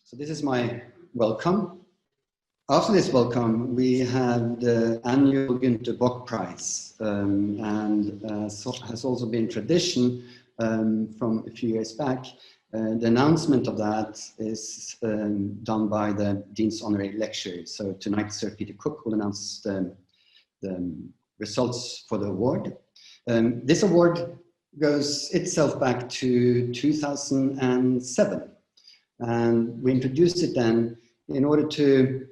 So this is my welcome. After this welcome, we have the annual Gunter Bock Prize, and so has also been tradition from a few years back. The announcement of that is done by the Dean's Honorary Lecturer. So tonight, Sir Peter Cook will announce the results for the award. This award goes itself back to 2007. And we introduced it then in order to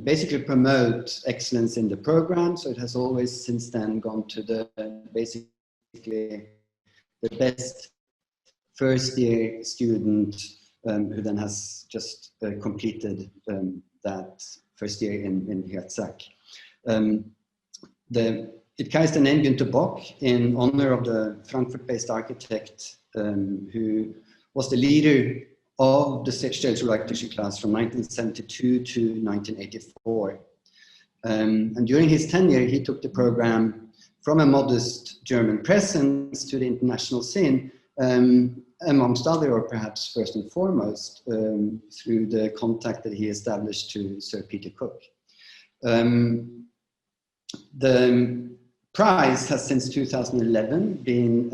basically promote excellence in the program. So it has always since then gone to the basically the best first year student who then has just completed that first year here at SAC. It carries the name Gunter Bock in honor of the Frankfurt-based architect who was the leader of the Städelschule Architecture Class from 1972 to 1984. And during his tenure, he took the program from a modest German presence to the international scene, amongst other, or perhaps first and foremost, through the contact that he established to Sir Peter Cook. The prize has since 2011 been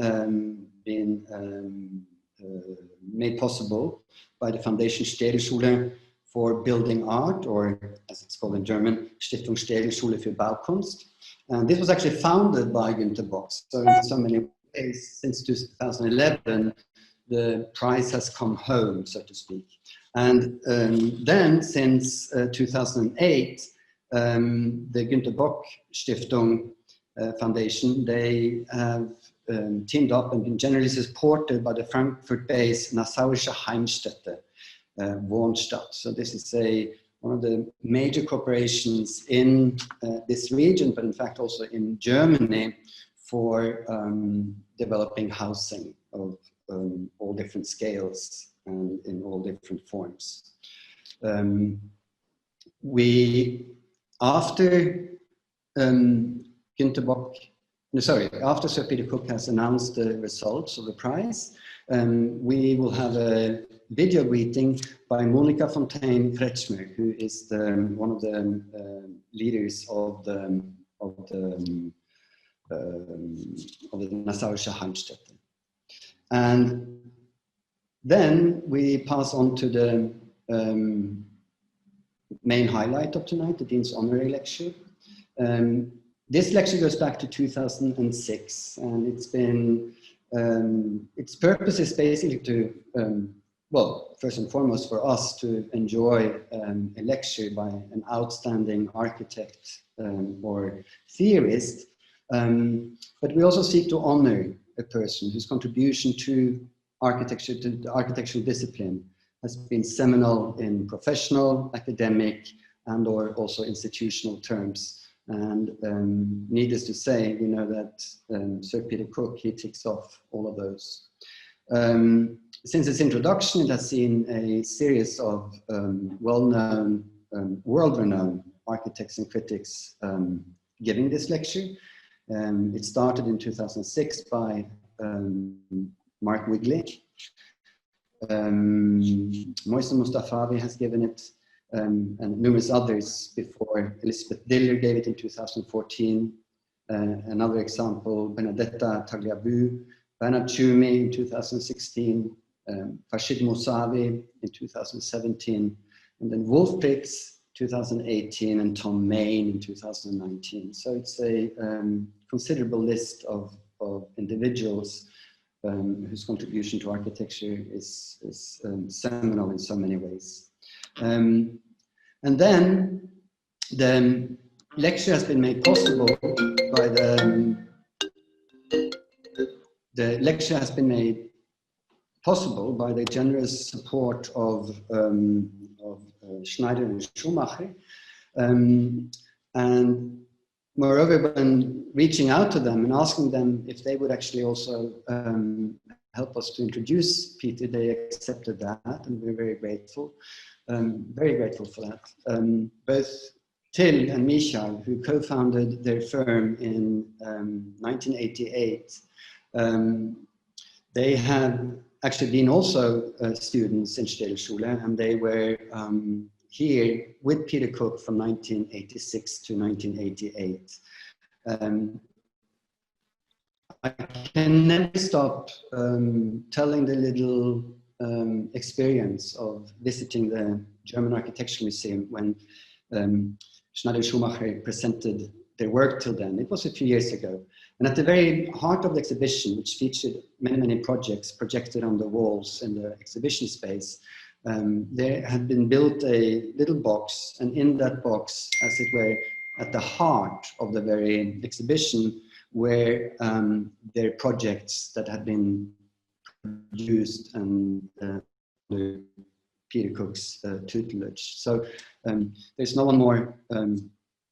made possible by the Foundation Städelschule for Building Art, or as it's called in German, Stiftung Städelschule für Baukunst. And this was actually founded by Gunter Bock. So in so many ways, since 2011, the prize has come home, so to speak. And then since 2008, the Gunter Bock Stiftung Foundation, they have teamed up and been generally supported by the Frankfurt-based Nassauische Heimstätte, Wohnstadt. So this is one of the major corporations in this region, but in fact also in Germany, for developing housing of all different scales and in all different forms. After after Sir Peter Cook has announced the results of the prize, we will have a video greeting by Monica Fontaine-Kretschmer, who is one of the leaders of the Nassauische Heimstätte. And then we pass on to the main highlight of tonight, the Dean's Honorary Lecture. This lecture goes back to 2006, and it's been, its purpose is basically to, well, first and foremost for us to enjoy a lecture by an outstanding architect or theorist, but we also seek to honor a person whose contribution to architecture, to the architectural discipline, has been seminal in professional, academic, and or also institutional terms. And needless to say, we know that Sir Peter Cook, he ticks off all of those. Since its introduction, it has seen a series of well-known, world-renowned architects and critics giving this lecture. It started in 2006 by Mark Wigley. Mostafavi has given it, and numerous others before. Elizabeth Diller gave it in 2014. Another example, Benedetta, Tagliabue, Tschumi in 2016, Farshid Moussavi in 2017, and then Prix 2018, and Thom Mayne in 2019. So it's a considerable list of individuals whose contribution to architecture is seminal in so many ways. And then the lecture has been made possible by the generous support of Schneider and Schumacher. And moreover, when reaching out to them and asking them if they would actually also help us to introduce Peter, they accepted that, and we're very grateful for that. Both Till and Michal, who co-founded their firm in 1988, they have actually been also students in Städelschule, and they were here with Peter Cook from 1986 to 1988. I can never stop telling the little experience of visiting the German Architecture Museum when Schneider Schumacher presented their work till then. It was a few years ago. And at the very heart of the exhibition, which featured many, many projects projected on the walls in the exhibition space, there had been built a little box, and in that box, as it were, at the heart of the very exhibition, were their projects that had been produced and Peter Cook's tutelage. So there's no one more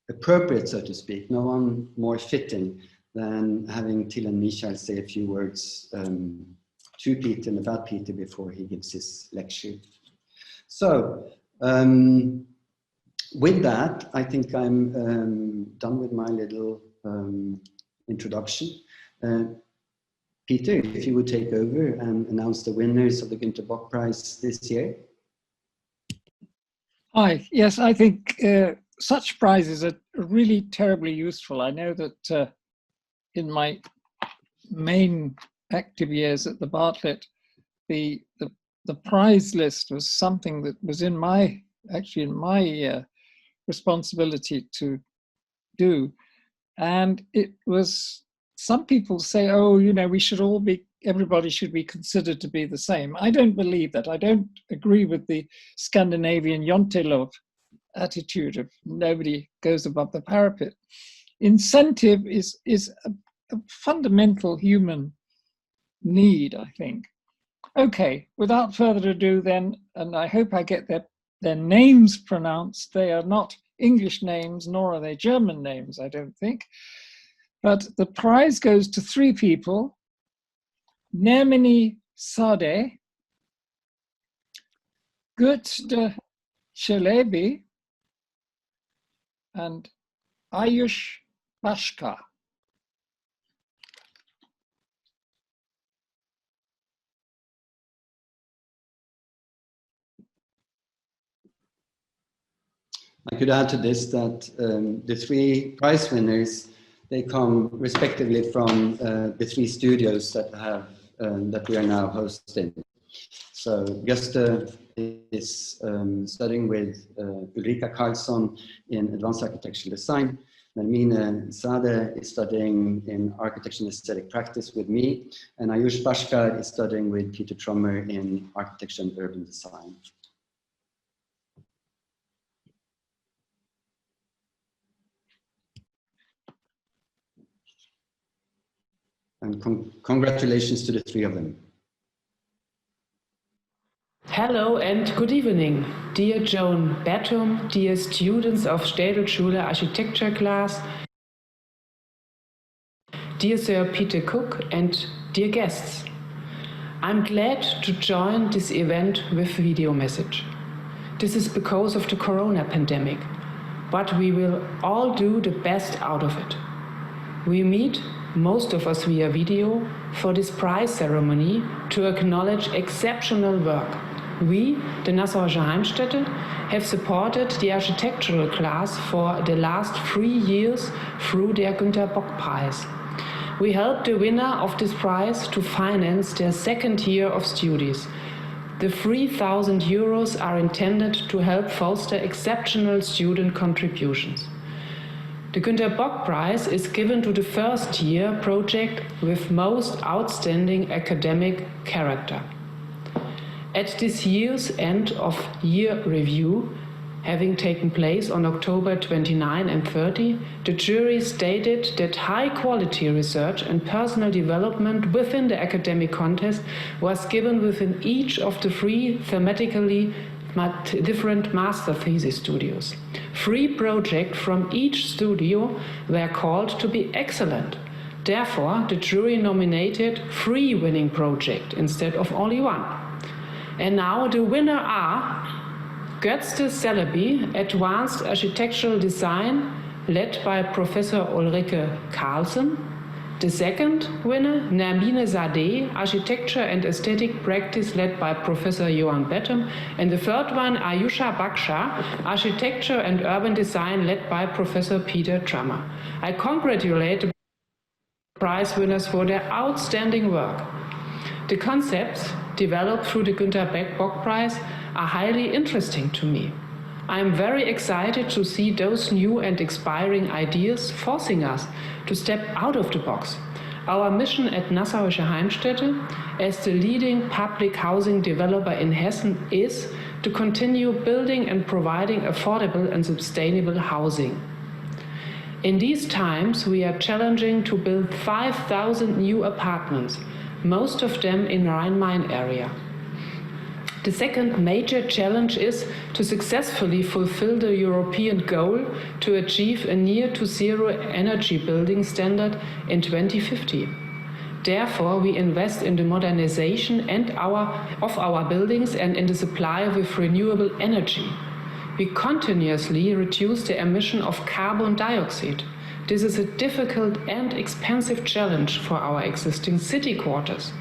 appropriate, so to speak, no one more fitting than having Till and Michael say a few words to Peter and about Peter before he gives his lecture. So with that, I think I'm done with my little introduction. Peter, if you would take over and announce the winners of the Gunter Bock Prize this year. Hi, yes, I think such prizes are really terribly useful. I know that in my main active years at the Bartlett, the prize list was something that was in my responsibility to do. And it was, some people say, oh, you know, we should all be, everybody should be considered to be the same. I don't believe that. I don't agree with the Scandinavian Jontelov attitude of nobody goes above the parapet. Incentive is a fundamental human need, I think. Okay, without further ado then, and I hope I get their names pronounced. They are not English names, nor are they German names, I don't think. But the prize goes to 3 people: Nermini Sade, Gunter Chelebi, and Ayush Bashka. I could add to this that the 3 prize winners, they come respectively from the 3 studios that have that we are now hosting. So Gösta is studying with Ulrika Karlsson in Advanced Architectural Design. Nermini Sade is studying in Architecture and Aesthetic Practice with me, and Ayush Bashka is studying with Peter Trommer in Architecture and Urban Design. And congratulations to the 3 of them. Hello and good evening, dear Joan Batum, dear students of Städelschule Architecture Class, dear Sir Peter Cook, and dear guests. I'm glad to join this event with video message. This is because of the corona pandemic, but we will all do the best out of it. We meet, most of us via video, for this prize ceremony to acknowledge exceptional work. We, the Nassauer Heimstätte, have supported the architectural class for the last 3 years through their Gunter Bock Prize. We helped the winner of this prize to finance their 2nd year of studies. The 3,000 euros are intended to help foster exceptional student contributions. The Gunter Bock Prize is given to the 1st year project with most outstanding academic character. At this year's end of year review, having taken place on October 29 and 30, the jury stated that high-quality research and personal development within the academic contest was given within each of the 3 thematically different master thesis studios. 3 projects from each studio were called to be excellent. Therefore, the jury nominated 3 winning projects instead of only 1. And now the winner are Gösta Celebi, Advanced Architectural Design, led by Professor Ulrike Karlsson, The second winner, Nermine Zadeh, Architecture and Aesthetic Practice led by Professor Johan Bettem. And the third one, Ayusha Baksha, Architecture and Urban Design led by Professor Peter Trummer. I congratulate the prize winners for their outstanding work. The concepts developed through the Gunter Bock Prize are highly interesting to me. I am very excited to see those new and inspiring ideas forcing us to step out of the box. Our mission at Nassauische Heimstätte, as the leading public housing developer in Hessen, is to continue building and providing affordable and sustainable housing. In these times, we are challenging to build 5,000 new apartments, most of them in Rhine-Main area. The second major challenge is to successfully fulfill the European goal to achieve a near to zero energy building standard in 2050. Therefore, we invest in the modernization of our buildings and in the supply with renewable energy. We continuously reduce the emission of carbon dioxide. This is a difficult and expensive challenge for our existing city quarters.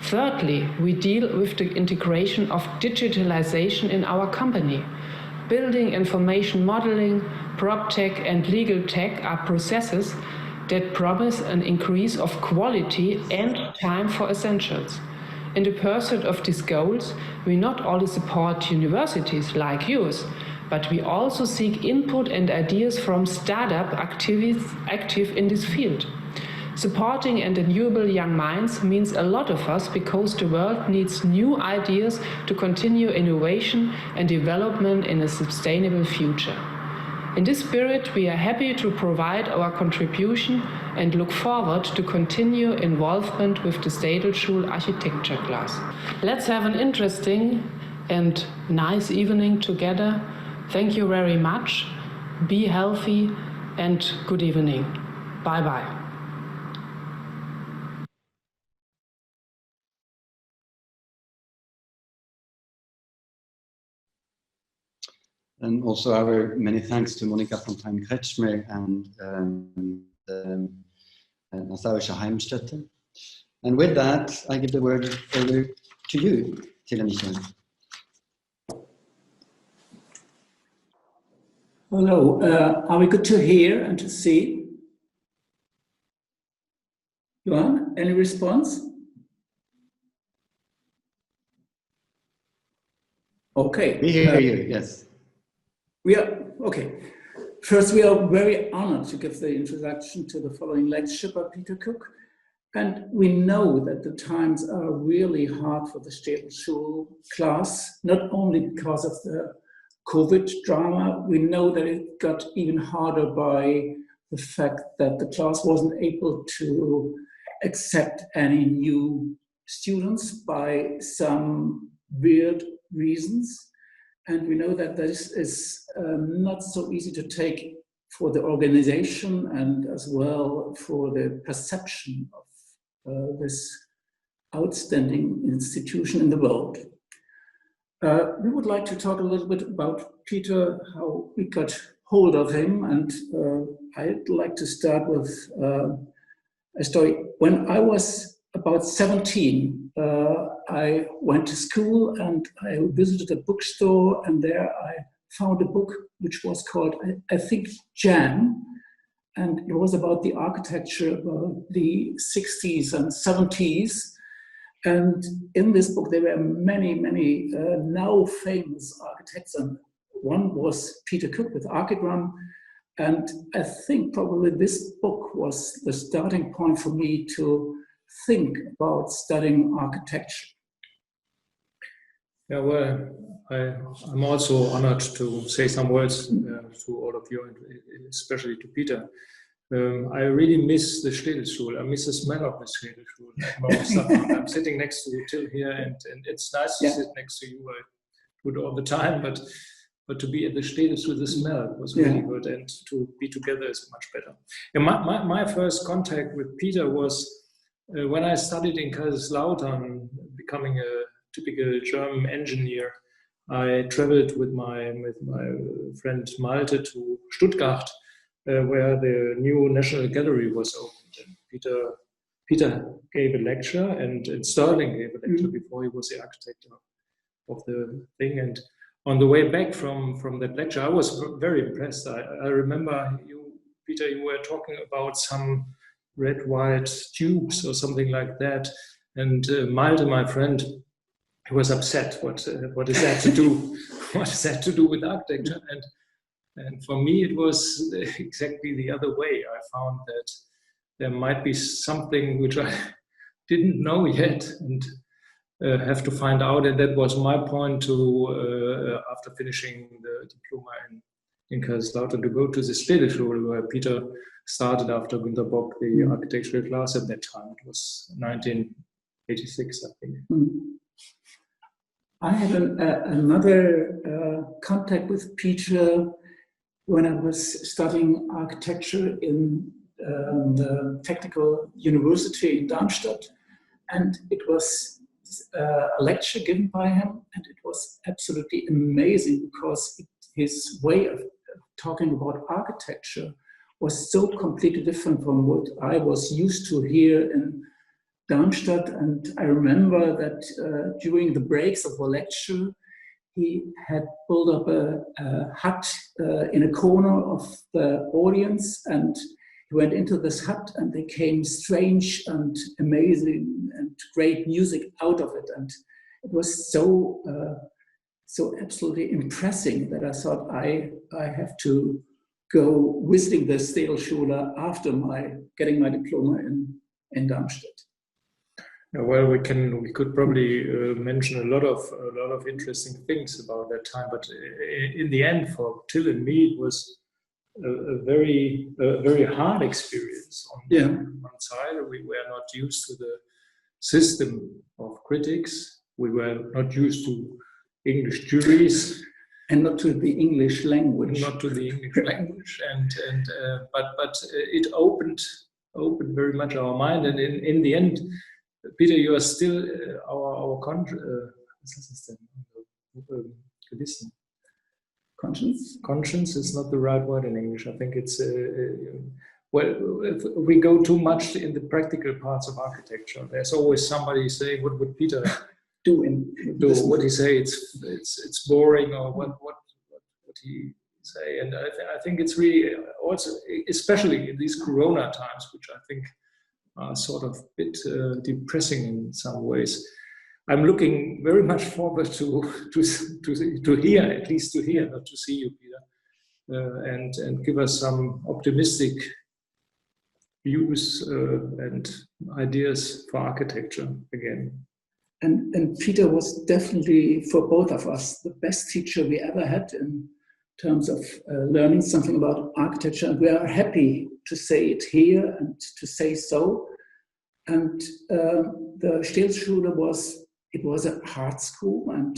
Thirdly, we deal with the integration of digitalization in our company. Building information modeling, PropTech and legal tech are processes that promise an increase of quality and time for essentials. In the pursuit of these goals, we not only support universities like yours, but we also seek input and ideas from startup activists active in this field. Supporting and enable young minds means a lot of us because the world needs new ideas to continue innovation and development in a sustainable future. In this spirit, we are happy to provide our contribution and look forward to continue involvement with the Städelschule Architecture Class. Let's have an interesting and nice evening together. Thank you very much. Be healthy and good evening. Bye-bye. And also our many thanks to Monika von Kretschmer and Nassauische Heimstätte. And with that, I give the word over to you, Tilla Michael. Hello, are we good to hear and to see? Johan, any response? Okay. We hear you, yes. We are, okay. First, we are very honored to give the introduction to the following lecture by Peter Cook. And we know that the times are really hard for the Städelschule class, not only because of the COVID drama. We know that it got even harder by the fact that the class wasn't able to accept any new students by some weird reasons. And we know that this is not so easy to take for the organization and as well for the perception of this outstanding institution in the world. We would like to talk a little bit about Peter, how we got hold of him, and I'd like to start with a story. When I was about 17, I went to school and I visited a bookstore, and there I found a book which was called, I think, Jam, and it was about the architecture about the 60s and 70s. And in this book, there were many, many now famous architects, and one was Peter Cook with Archigram. And I think probably this book was the starting point for me to think about studying architecture. Yeah, well, I'm also honored to say some words to all of you, and especially to Peter. I really miss the Städelschule. I miss the smell of the Städelschule. I'm sitting next to you till here, and it's nice to sit next to you. I do it all the time, but to be at the Städelschule, the smell was really good, and to be together is much better. And my first contact with Peter was when I studied in Kaiserslautern, becoming a typical German engineer. I traveled with my friend Malte to Stuttgart, where the new National Gallery was opened. Peter gave a lecture, and Sterling gave a lecture before he was the architect of the thing. And on the way back from that lecture, I was very impressed. I remember you, Peter, you were talking about some red, white tubes or something like that. And Malte, my friend, he was upset. What is that to do? What is that to do with architecture? And for me, it was exactly the other way. I found that there might be something which I didn't know yet, and have to find out. And that was my point to, after finishing the diploma in Kaiserslautern, to go to the Städelschule, where Peter started after Gunter Bock the architectural class at that time. It was 1986, I think. I had another contact with Peter when I was studying architecture in the Technical University in Darmstadt, and it was a lecture given by him, and it was absolutely amazing because his way of talking about architecture was so completely different from what I was used to here in Darmstadt. And I remember that during the breaks of the lecture, he had pulled up a hut in a corner of the audience, and he went into this hut, and there came strange and amazing and great music out of it. And it was so absolutely impressive that I thought I have to go visiting the Städelschule after getting my diploma in Darmstadt. Yeah, well, we could probably mention a lot of interesting things about that time, but in the end, for Till and me, it was a very hard experience. On one side, we were not used to the system of critics. We were not used to English juries, and not to the English language. Not to the English language, but it opened very much our mind, and in the end, Peter, you are still our conscience is not the right word in English. I think it's well, if we go too much in the practical parts of architecture, there's always somebody saying, "What would Peter do? What he say? It's boring," or what he say. And I think it's really also, especially in these Corona times, which I think are sort of a bit depressing in some ways. I'm looking very much forward to hear, at least to hear, not to see you, Peter, and give us some optimistic views and ideas for architecture again. And Peter was definitely, for both of us, the best teacher we ever had in terms of learning something about architecture. And we are happy to say it here and to say so. And the Städelschule was a hard school, and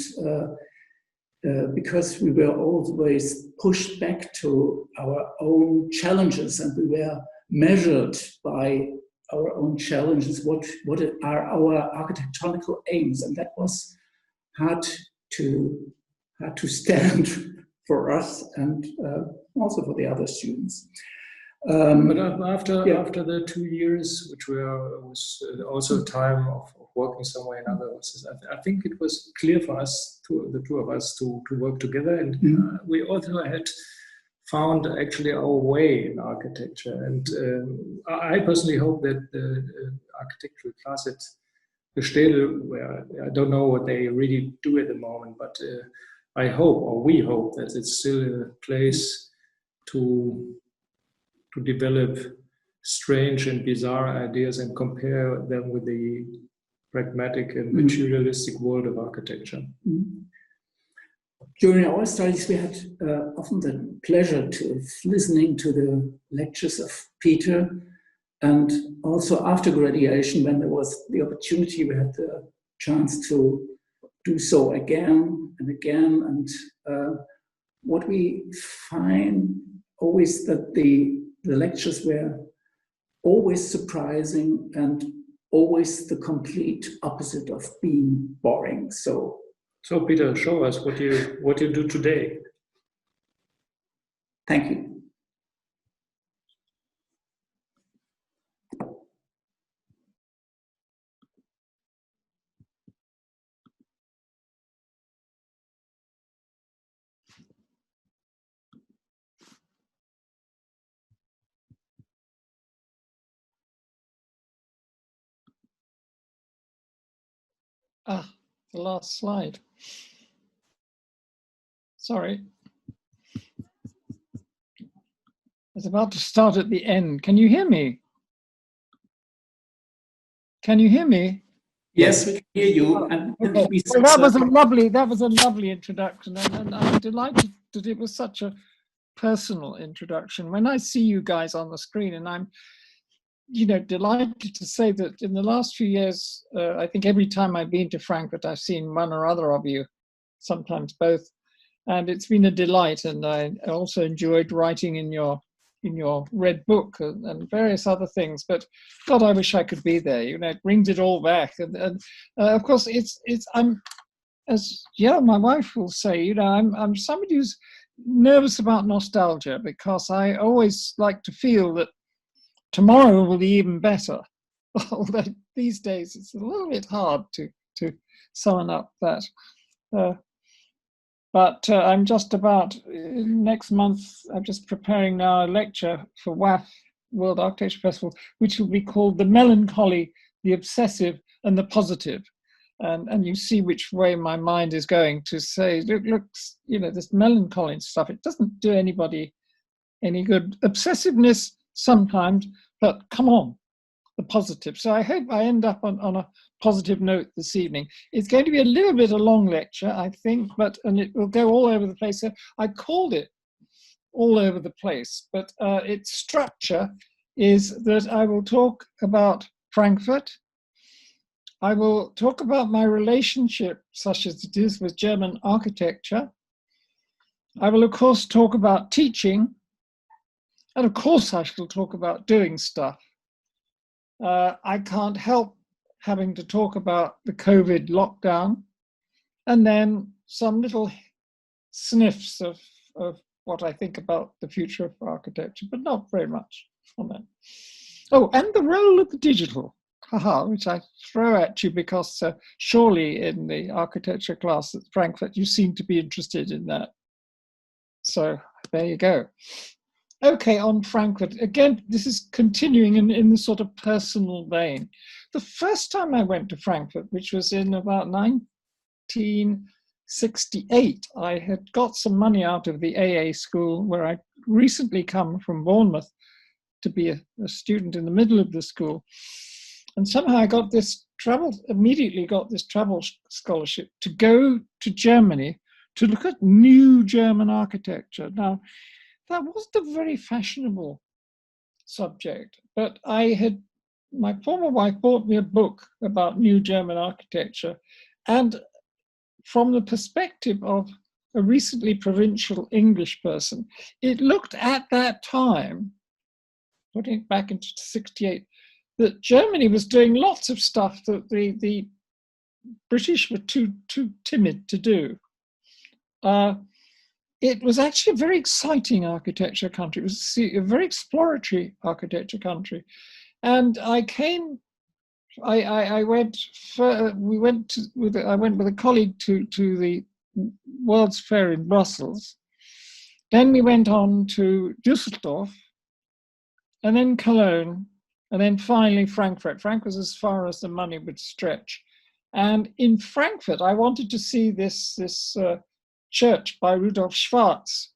because we were always pushed back to our own challenges, and we were measured by our own challenges, what are our architectonical aims, and that was hard to stand for us and also for the other students. But after the 2 years, which was also a time of working somewhere in other houses, I think it was clear for us, the two of us, to work together, and we also had found actually our way in architecture. And I personally hope that the architectural class at the Städel, where I don't know what they really do at the moment, but I hope, or we hope, that it's still a place to develop strange and bizarre ideas and compare them with the pragmatic and materialistic world of architecture. During our studies, we had often the pleasure of listening to the lectures of Peter, and also after graduation, when there was the opportunity, we had the chance to do so again and again. And what we find always that the lectures were always surprising and always the complete opposite of being boring. So Peter, show us what you do today. Thank you. The last slide. Sorry. It's about to start at the end. Can you hear me? Can you hear me? Yes, we can hear you. And Okay. Well, that was a lovely introduction, and I'm delighted that it was such a personal introduction. When I see you guys on the screen, and I'm, delighted to say that in the last few years, I think every time I've been to Frankfurt, I've seen one or other of you, sometimes both, and it's been a delight. And I also enjoyed writing in your red book and various other things. But God, I wish I could be there. It brings it all back. And of course, I'm, as my wife will say, I'm somebody who's nervous about nostalgia, because I always like to feel that tomorrow will be even better. Although these days it's a little bit hard to sum up that. But I'm just about, next month, I'm just preparing now a lecture for WAF, World Architecture Festival, which will be called The Melancholy, the Obsessive, and the Positive. And you see which way my mind is going, to say, look, this melancholy stuff, it doesn't do anybody any good. Obsessiveness sometimes, but come on, the positive. So I hope I end up on a positive note this evening. It's going to be a little bit a long lecture, I think, and it will go all over the place. So I called it All Over the Place, but its structure is that I will talk about Frankfurt. I will talk about my relationship, such as it is, with German architecture. I will, of course, talk about teaching. And of course, I shall talk about doing stuff. I can't help having to talk about the COVID lockdown, and then some little sniffs of what I think about the future of architecture, but not very much on that. Oh, and the role of the digital, which I throw at you because surely in the architecture class at Frankfurt, you seem to be interested in that. So there you go. Okay, on Frankfurt. Again, this is continuing in the sort of personal vein. The first time I went to Frankfurt, which was in about 1968, I had got some money out of the AA school, where I'd recently come from Bournemouth to be a student in the middle of the school. And somehow I immediately got this travel scholarship to go to Germany to look at new German architecture. Now, that wasn't a very fashionable subject, but my former wife bought me a book about new German architecture. And from the perspective of a recently provincial English person, it looked at that time, putting it back into 68, that Germany was doing lots of stuff that the British were too timid to do. It was actually a very exciting architecture country. It was a very exploratory architecture country. And I went with a colleague to the World's Fair in Brussels. Then we went on to Düsseldorf, and then Cologne, and then finally Frankfurt. Frankfurt was as far as the money would stretch. And in Frankfurt, I wanted to see this church by Rudolf Schwarz,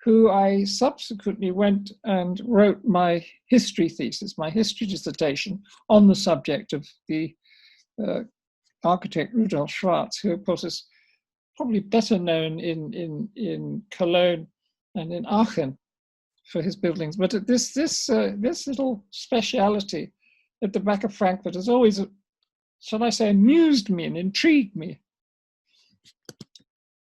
who I subsequently went and wrote my history thesis, my history dissertation on the subject of the architect Rudolf Schwarz, who of course is probably better known in Cologne and in Aachen for his buildings. But this little speciality at the back of Frankfurt has always, shall I say, amused me and intrigued me.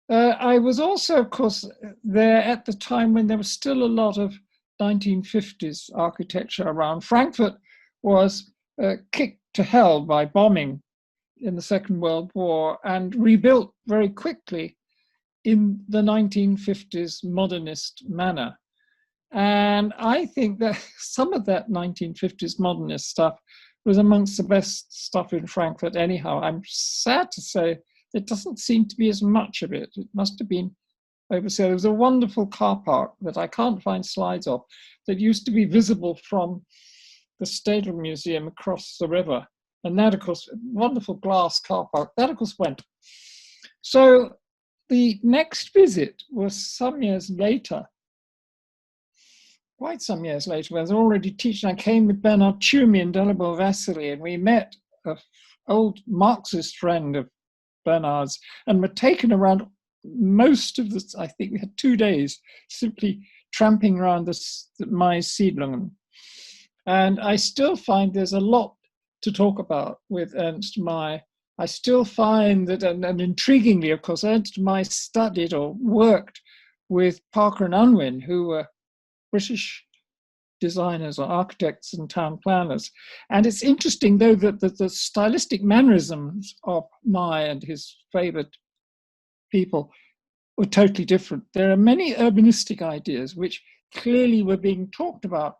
I was also, of course, there at the time when there was still a lot of 1950s architecture around. Frankfurt was kicked to hell by bombing in the Second World War and rebuilt very quickly in the 1950s modernist manner. And I think that some of that 1950s modernist stuff was amongst the best stuff in Frankfurt anyhow. I'm sad to say there doesn't seem to be as much of it. It must have been overseas. There was a wonderful car park that I can't find slides of that used to be visible from the Städelschule Museum across the river. And that, of course, wonderful glass car park, that, of course, went. So the next visit was some years later, quite some years later, when I was already teaching. I came with Bernard Tschumi and Dalibor Vasily, and we met an old Marxist friend of Bernard's and were taken around most of this. I think we had 2 days simply tramping around my Siedlungen. And I still find there's a lot to talk about with Ernst May. I still find that, and intriguingly, of course, Ernst May studied or worked with Parker and Unwin, who were British designers or architects and town planners. And it's interesting, though, that the stylistic mannerisms of May and his favored people were totally different. There are many urbanistic ideas which clearly were being talked about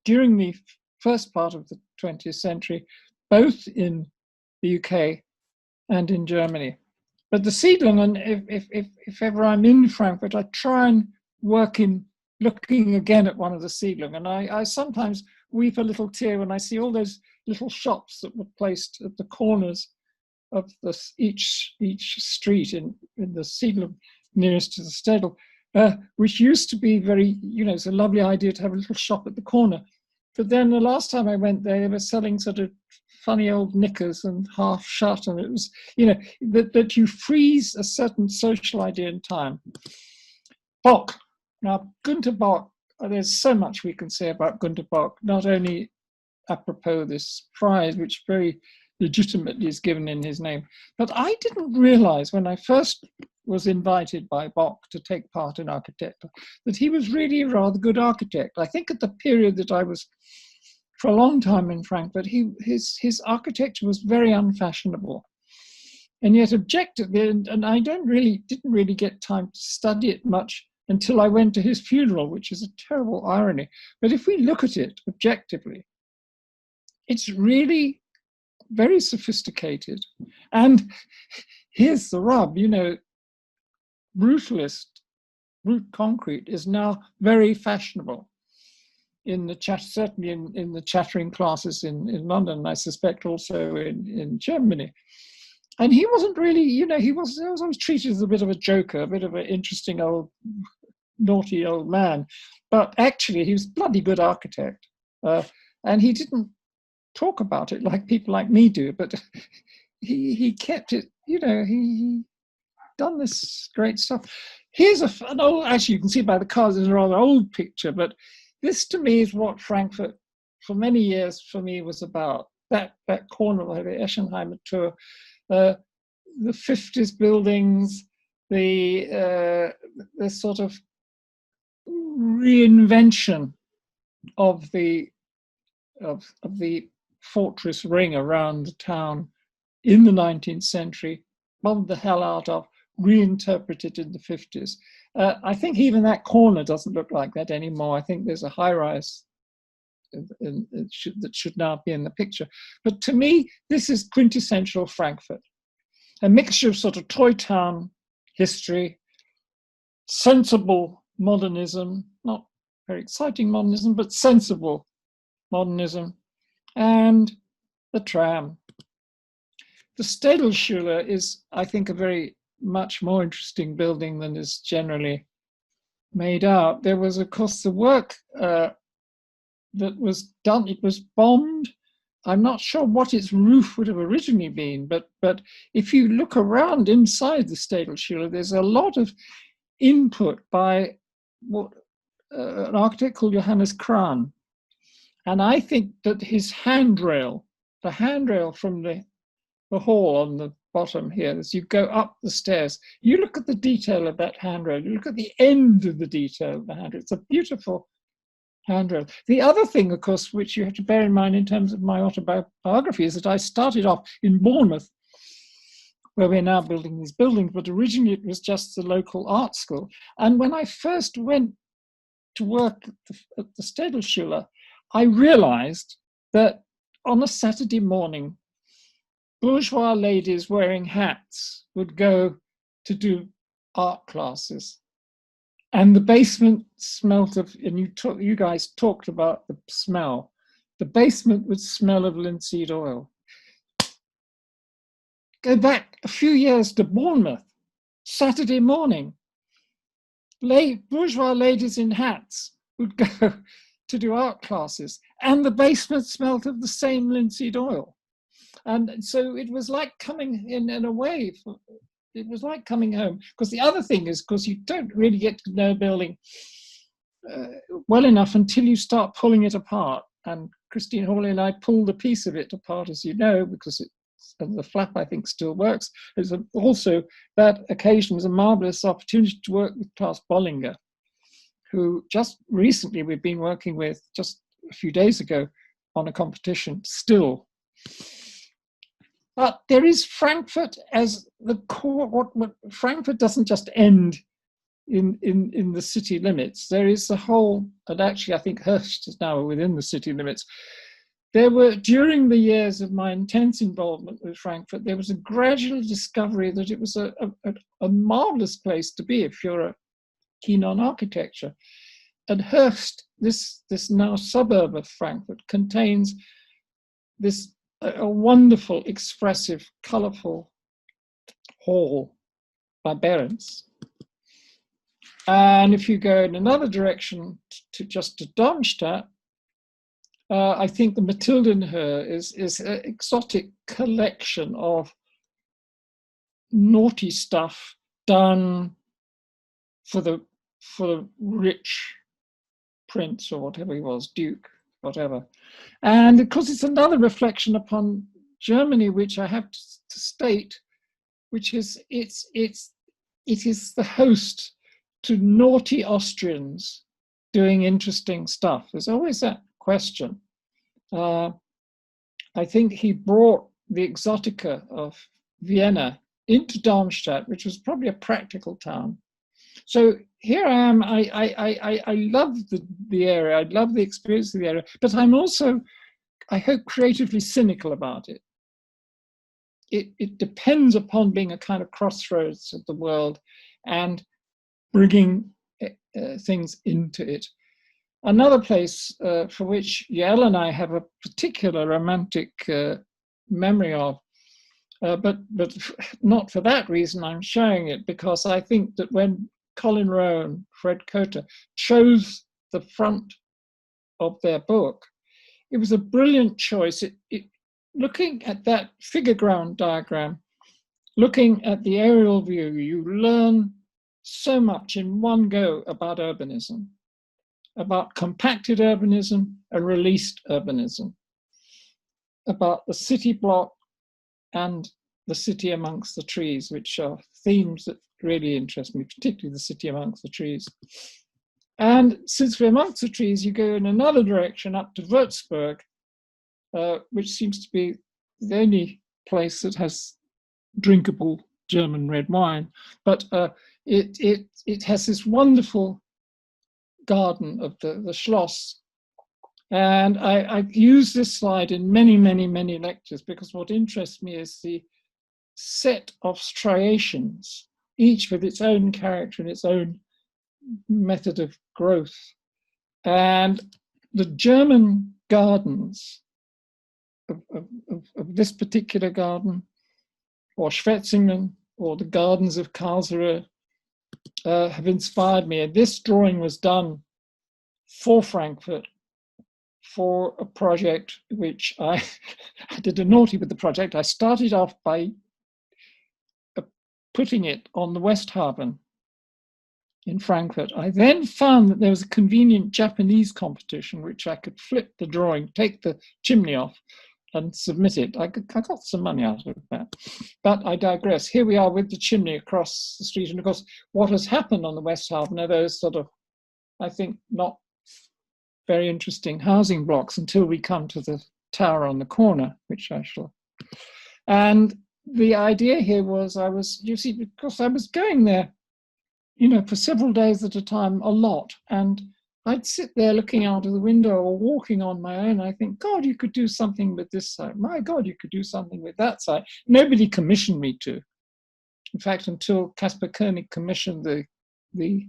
during the first part of the 20th century, both in the UK and in Germany. But the Siedlungen, if ever I'm in Frankfurt, I try and work in looking again at one of the Siedlungen. And I sometimes weep a little tear when I see all those little shops that were placed at the corners of each street in the Siedlung nearest to the Städel, which used to be very, it's a lovely idea to have a little shop at the corner. But then the last time I went there, they were selling sort of funny old knickers and half shut, and it was, that you freeze a certain social idea in time. Bock. Now, Gunter Bock, there's so much we can say about Gunter Bock, not only apropos this prize, which very legitimately is given in his name, but I didn't realize when I first was invited by Bock to take part in architecture that he was really a rather good architect. I think at the period that I was for a long time in Frankfurt, his architecture was very unfashionable, and yet objectively, and I didn't really get time to study it much until I went to his funeral, which is a terrible irony. But if we look at it objectively, it's really very sophisticated. And here's the rub, brutalist, brute concrete is now very fashionable in the certainly in the chattering classes in London, I suspect also in Germany. And he wasn't really, he was always treated as a bit of a joker, a bit of an interesting old, naughty old man. But actually, he was a bloody good architect. And he didn't talk about it like people like me do, but he kept it, he done this great stuff. Here's an old, actually, you can see by the cars, it's a rather old picture, but this to me is what Frankfurt, for many years, for me, was about. That corner of the Eschenheimer tour, the 50s buildings, the sort of reinvention of the fortress ring around the town in the 19th century, bombed the hell out of, reinterpreted in the 50s. I think even that corner doesn't look like that anymore. I think there's a high-rise that should now be in the picture. But to me, this is quintessential Frankfurt. A mixture of sort of toy town history, sensible modernism, not very exciting modernism, but sensible modernism, and the tram. The Städelschule is, I think, a very much more interesting building than is generally made out. There was, of course, the work that was done. It was bombed. I'm not sure what its roof would have originally been, but if you look around inside the Städelschule, there's a lot of input by an architect called Johannes Krahn. And I think that his handrail, the handrail from the hall on the bottom here, as you go up the stairs, you look at the detail of that handrail, you look at the end of the detail of the handrail. It's a beautiful handrail. The other thing, of course, which you have to bear in mind in terms of my autobiography is that I started off in Bournemouth, where we're now building these buildings, but originally it was just the local art school. And when I first went to work at the Städelschule, I realized that on a Saturday morning, bourgeois ladies wearing hats would go to do art classes. And the basement smelt of, and you guys talked about the smell, the basement would smell of linseed oil. Go back a few years to Bournemouth, Saturday morning. Bourgeois ladies in hats would go to do art classes, and the basement smelt of the same linseed oil. And so it was like coming in a way, it was like coming home. Because the other thing is, because you don't really get to know a building well enough until you start pulling it apart. And Christine Hawley and I pulled a piece of it apart, as you know, because the flap, I think, still works. It's also, that occasion was a marvelous opportunity to work with Klaus Bollinger, who just recently we've been working with, just a few days ago, on a competition still. But there is Frankfurt as the core. What Frankfurt doesn't just end in the city limits. There is the whole, and actually I think Höchst is now within the city limits. There were, during the years of my intense involvement with Frankfurt, there was a gradual discovery that it was a marvelous place to be if you're keen on architecture. And Höchst, this now suburb of Frankfurt, contains this a wonderful, expressive, colourful hall by Behrens. And if you go in another direction to Darmstadt, I think the Mathildenhöhe is an exotic collection of naughty stuff done for the rich prince or whatever he was, duke, whatever. And because it's another reflection upon Germany, which I have to state, which is it is the host to naughty Austrians doing interesting stuff. There's always that question. I think he brought the exotica of Vienna into Darmstadt, which was probably a practical town. So here I am. I love the area. I love the experience of the area, but I'm also, I hope, creatively cynical about it. It depends upon being a kind of crossroads of the world and bringing things into it. Another place for which Yael and I have a particular romantic memory of, but not for that reason I'm showing it, because I think that when Colin Rowe and Fred Cotter chose the front of their book, it was a brilliant choice. Looking at that figure ground diagram, looking at the aerial view, you learn so much in one go about urbanism, about compacted urbanism and released urbanism, about the city block and the city amongst the trees, which are themes that really interest me, particularly the city amongst the trees. And since we're amongst the trees, you go in another direction up to Würzburg, which seems to be the only place that has drinkable German red wine. But it has this wonderful garden of the Schloss. And I've used this slide in many, many, many lectures, because what interests me is the set of striations, each with its own character and its own method of growth. And the German gardens of this particular garden, or Schwetzingen, or the gardens of Karlsruhe, have inspired me. And this drawing was done for Frankfurt, for a project which I did a naughty with the project. I started off by putting it on the Westhaven in Frankfurt. I then found that there was a convenient Japanese competition which I could flip the drawing, take the chimney off and submit it. I got some money out of that, but I digress. Here we are with the chimney across the street. And of course, what has happened on the Westhaven are those sort of, I think, not very interesting housing blocks until we come to the tower on the corner, which I shall. And the idea here was because I was going there, for several days at a time, a lot. And I'd sit there looking out of the window or walking on my own. I think, God, you could do something with this side. My God, you could do something with that side. Nobody commissioned me to. In fact, until Caspar Koenig commissioned the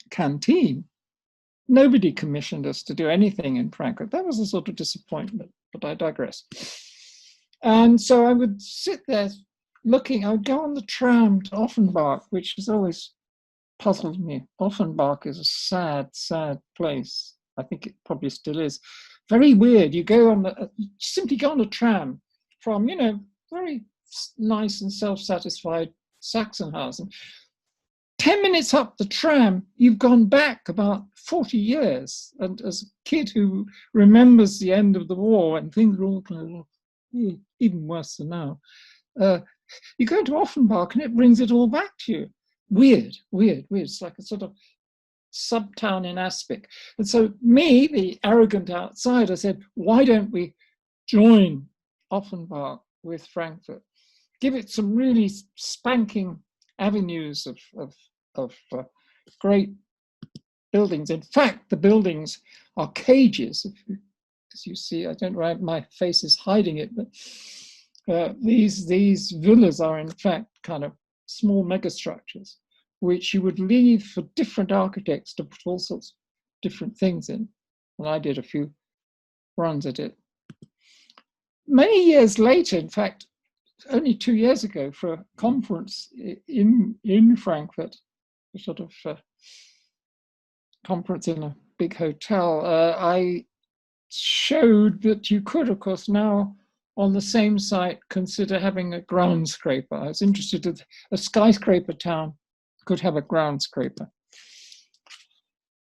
canteen, nobody commissioned us to do anything in Frankfurt. That was a sort of disappointment, but I digress. And so I would sit there looking. I would go on the tram to Offenbach, which has always puzzled me. Offenbach is a sad, sad place. I think it probably still is. Very weird. You go on you simply go on a tram from, you know, very nice and self-satisfied Sachsenhausen. 10 minutes up the tram, you've gone back about 40 years. And as a kid who remembers the end of the war and things were all kind of even worse than now, you go to Offenbach and it brings it all back to you. Weird, weird, weird. It's like a sort of subtown in Aspic. And so me, the arrogant outsider, said, why don't we join Offenbach with Frankfurt? Give it some really spanking avenues of great buildings. In fact, the buildings are cages. As you see, I don't write, my face is hiding it, but these villas are in fact kind of small megastructures, which you would leave for different architects to put all sorts of different things in. And I did a few runs at it. Many years later, in fact, only 2 years ago, for a conference in Frankfurt, a sort of conference in a big hotel, I showed that you could, of course, now on the same site consider having a ground scraper. I was interested in a skyscraper town could have a ground scraper.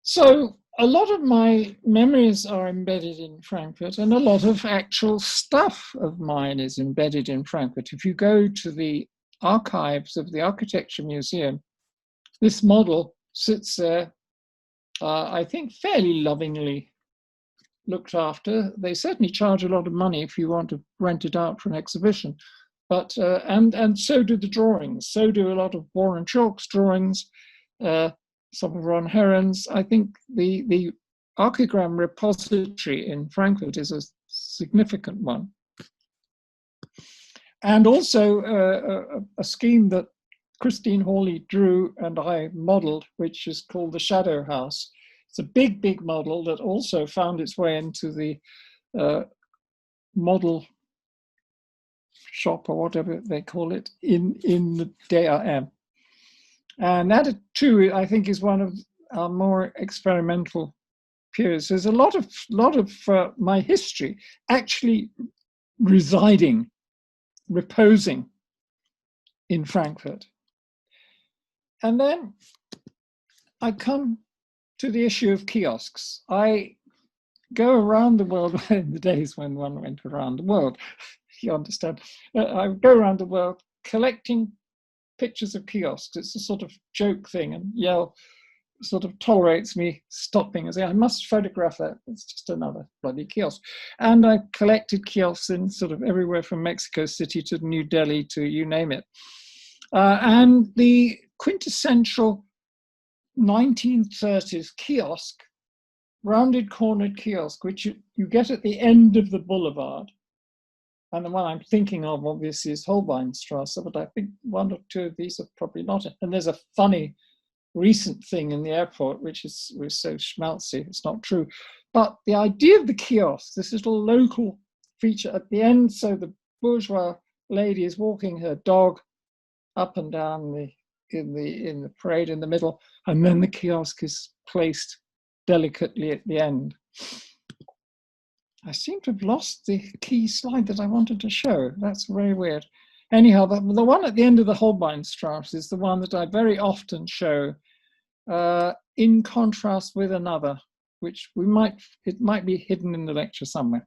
So a lot of my memories are embedded in Frankfurt, and a lot of actual stuff of mine is embedded in Frankfurt. If you go to the archives of the Architecture Museum, this model sits there, I think fairly lovingly looked after. They certainly charge a lot of money if you want to rent it out for an exhibition. But and so do the drawings. So do a lot of Warren Chalk's drawings, some of Ron Heron's. I think the archigram repository in Frankfurt is a significant one. And also a scheme that Christine Hawley drew and I modeled, which is called the Shadow House. It's a big, big model that also found its way into the model shop or whatever they call it in the DRM. And that too, I think, is one of our more experimental periods. There's a lot of my history actually reposing in Frankfurt. And then I come to the issue of kiosks. I go around the world in the days when one went around the world, you understand. I go around the world collecting pictures of kiosks. It's a sort of joke thing, and Yale sort of tolerates me stopping and saying, I must photograph that. It's just another bloody kiosk. And I collected kiosks in sort of everywhere from Mexico City to New Delhi to you name it. And the quintessential 1930s kiosk, rounded cornered kiosk, which you get at the end of the boulevard. And the one I'm thinking of, obviously, is Holbeinstrasse, but I think one or two of these are probably not. And there's a funny recent thing in the airport, which was so schmaltzy, it's not true. But the idea of the kiosk, this little local feature at the end, so the bourgeois lady is walking her dog up and down in the parade in the middle, and then the kiosk is placed delicately at the end. I seem to have lost the key slide that I wanted to show. That's very weird. Anyhow, the one at the end of the Holbeinstrasse is the one that I very often show in contrast with another, which it might be hidden in the lecture somewhere.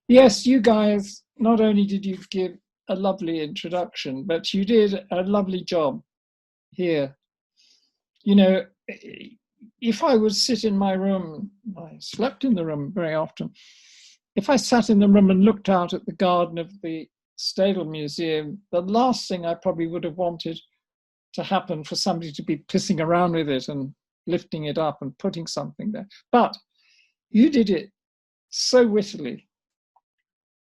Yes, you guys, not only did you give a lovely introduction, but you did a lovely job here. You know, if I would sit in my room, I slept in the room very often. If I sat in the room and looked out at the garden of the Städel Museum, the last thing I probably would have wanted to happen for somebody to be pissing around with it and lifting it up and putting something there. But you did it so wittily.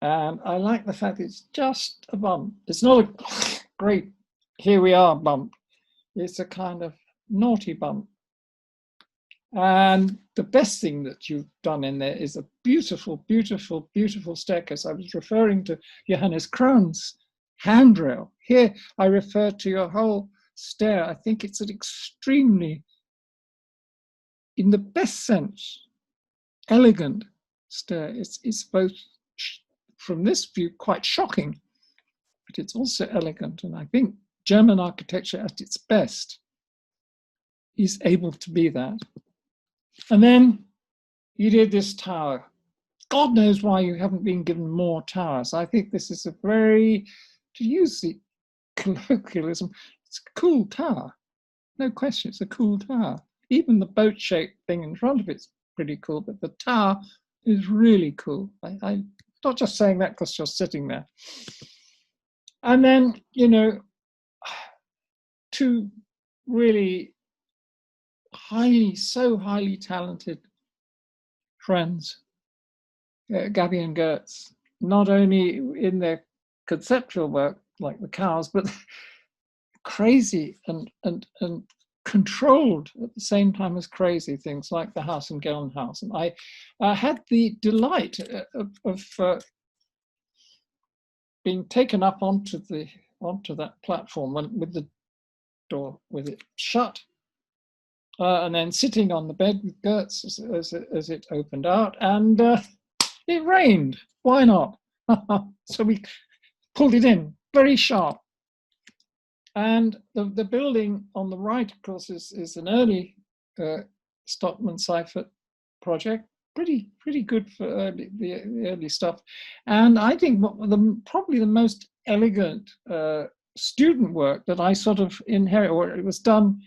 And I like the fact it's just a bump. It's not a great, here we are bump. It's a kind of naughty bump. And the best thing that you've done in there is a beautiful, beautiful, beautiful staircase. I was referring to Johannes Krohn's handrail. Here I refer to your whole stair. I think it's an extremely, in the best sense, elegant stair. It's both, from this view, quite shocking, but it's also elegant. And I think German architecture at its best is able to be that. And then you did this tower. God knows why you haven't been given more towers. I think this is a very, to use the colloquialism, it's a cool tower. No question, it's a cool tower. Even the boat-shaped thing in front of it's pretty cool, but the tower is really cool. I'm not just saying that because you're sitting there. And then, you know, two really so highly talented friends, Gabby and Gertz, not only in their conceptual work, like the cows, but crazy and controlled at the same time as crazy things like the house in Gelnhausen. I had the delight of being taken up onto that platform with the door with it shut, and then sitting on the bed with Gertz as it opened out, and it rained. Why not? So we pulled it in very sharp. And the building on the right, of course, is an early Stockmann-Seifert project. Pretty good for the early stuff. And I think probably the most elegant student work that I sort of inherited, or it was done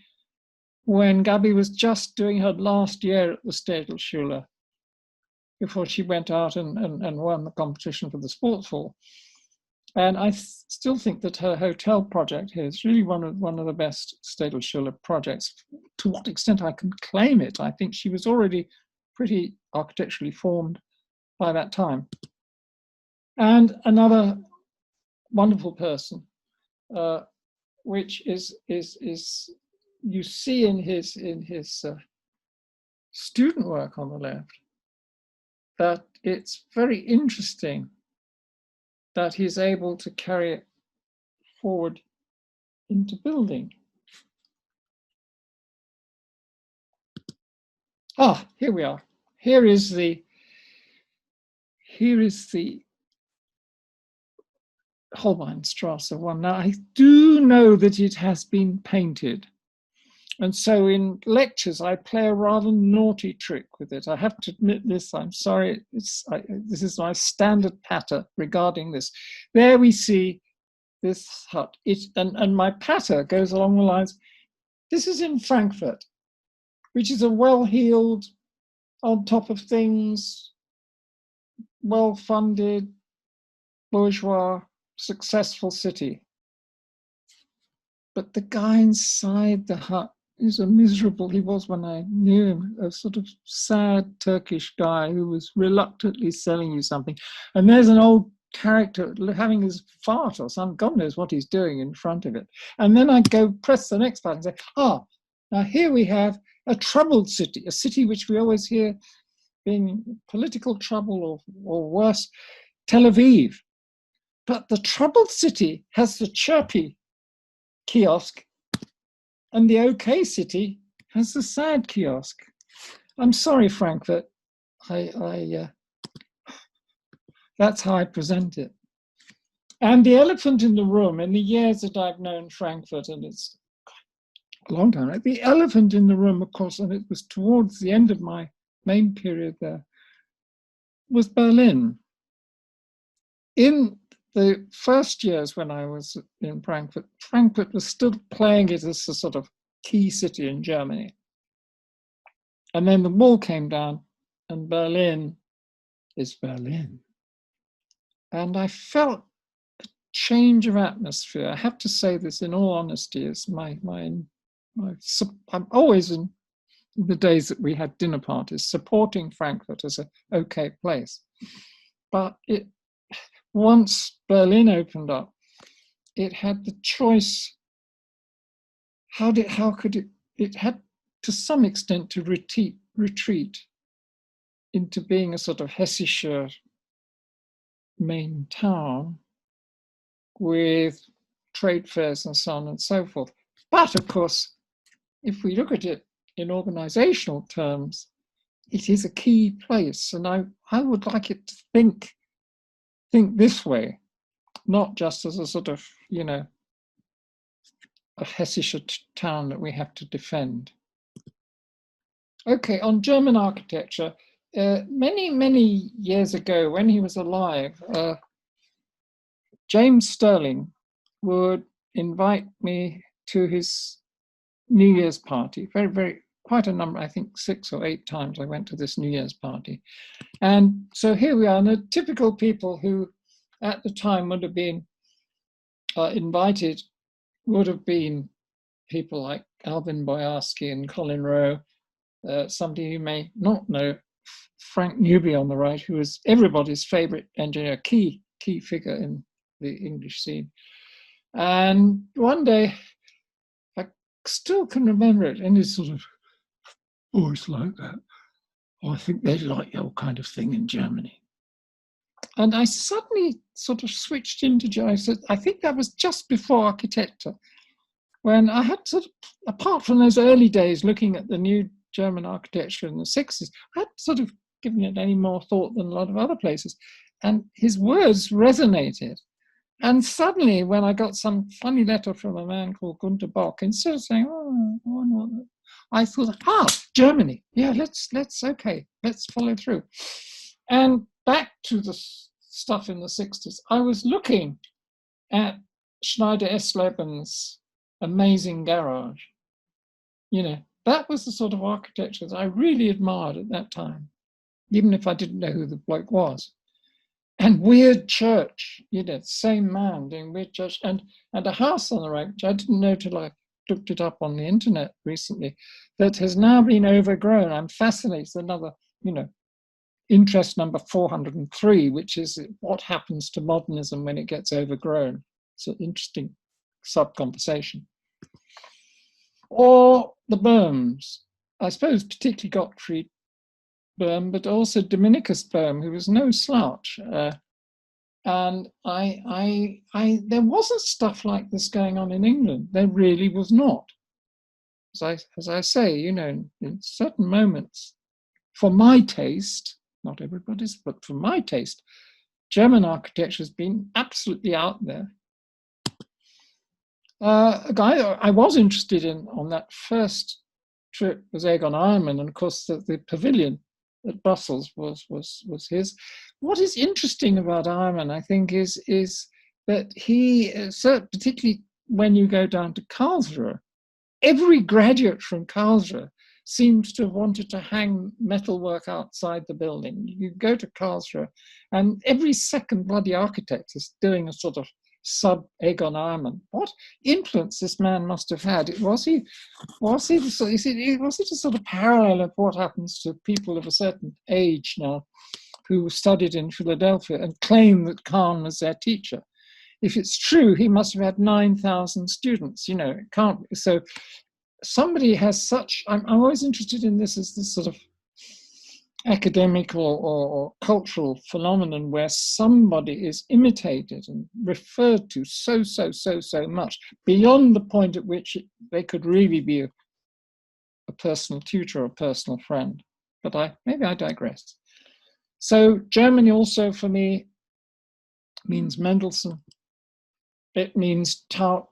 when Gabby was just doing her last year at the Städelschule before she went out and won the competition for the sports hall. And I still think that her hotel project here is really one of the best Städelschule projects. To what extent I can claim it, I think she was already pretty architecturally formed by that time. And another wonderful person, which is you see in his student work on the left, that it's very interesting that he's able to carry it forward into building. Ah, here we are. Here is the Holbeinstrasse one. Now, I do know that it has been painted. And so in lectures, I play a rather naughty trick with it. I have to admit this, I'm sorry. This is my standard patter regarding this. There we see this hut. And my patter goes along the lines, this is in Frankfurt, which is a well-heeled, on top of things, well-funded, bourgeois, successful city. But the guy inside the hut is a miserable, he was when I knew him, a sort of sad Turkish guy who was reluctantly selling you something. And there's an old character having his fart or some, God knows what he's doing in front of it. And then I go press the next button and say, now here we have a troubled city, a city which we always hear being in political trouble or worse, Tel Aviv. But the troubled city has the chirpy kiosk, and the okay city has the sad kiosk. I'm sorry, Frankfurt. That's how I present it. And the elephant in the room, in the years that I've known Frankfurt, and it's a long time, right? The elephant in the room, of course, and it was towards the end of my main period there, was Berlin. In the first years when I was in Frankfurt, Frankfurt was still playing it as a sort of key city in Germany. And then the wall came down and Berlin is Berlin. And I felt a change of atmosphere. I have to say this in all honesty, as I'm always in the days that we had dinner parties, supporting Frankfurt as an okay place. But once Berlin opened up, it had the choice. It had to some extent to retreat into being a sort of Hessische main town with trade fairs and so on and so forth. But of course, if we look at it in organizational terms, it is a key place. And I would like it to think this way, not just as a sort of, you know, a Hessische town that we have to defend. Okay, on German architecture, many years ago, when he was alive, James Sterling would invite me to his New Year's party. Quite a number, I think 6 or 8 times I went to this New Year's party. And so here we are, and the typical people who at the time would have been invited would have been people like Alvin Boyarsky and Colin Rowe, somebody you may not know, Frank Newby on the right, who was everybody's favorite engineer, key figure in the English scene. And one day, I still can remember it in his sort of voice like that. Oh, I think they like your kind of thing in Germany. And I suddenly sort of switched into German. I think that was just before architecture, when I had sort of, apart from those early days looking at the new German architecture in the 60s, I hadn't sort of given it any more thought than a lot of other places. And his words resonated. And suddenly, when I got some funny letter from a man called Gunter Bock, instead of saying, oh, why not? I thought, Germany. Yeah, let's follow through. And back to the stuff in the 60s, I was looking at Schneider Esleben's amazing garage. You know, that was the sort of architecture that I really admired at that time, even if I didn't know who the bloke was. And Weird Church, you know, same man doing Weird Church, and a house on the right, which I didn't know till I looked it up on the internet recently, that has now been overgrown. I'm fascinated. Another, you know, interest number 403, which is what happens to modernism when it gets overgrown. It's an interesting sub-conversation. Or the Böhms, I suppose particularly Gottfried Böhm, but also Dominicus Böhm, who was no slouch. And there wasn't stuff like this going on in England. There really was not. As I say, you know, in certain moments, for my taste, not everybody's, but for my taste, German architecture has been absolutely out there. A guy I was interested in on that first trip was Egon Eiermann, and of course the pavilion at Brussels was his. What is interesting about Eiermann, I think, is that he, particularly when you go down to Karlsruhe, every graduate from Karlsruhe seems to have wanted to hang metalwork outside the building. You go to Karlsruhe, and every second bloody architect is doing a sort of sub-Egon Eiermann. What influence this man must have had? Was it a sort of parallel of what happens to people of a certain age now who studied in Philadelphia and claim that Kahn was their teacher? If it's true, he must have had 9,000 students. You know, it can't be. So somebody has such, I'm always interested in this as this sort of academic or cultural phenomenon where somebody is imitated and referred to so much beyond the point at which they could really be a personal tutor or a personal friend. But maybe I digress. So Germany also for me means Mendelssohn. It means Taut.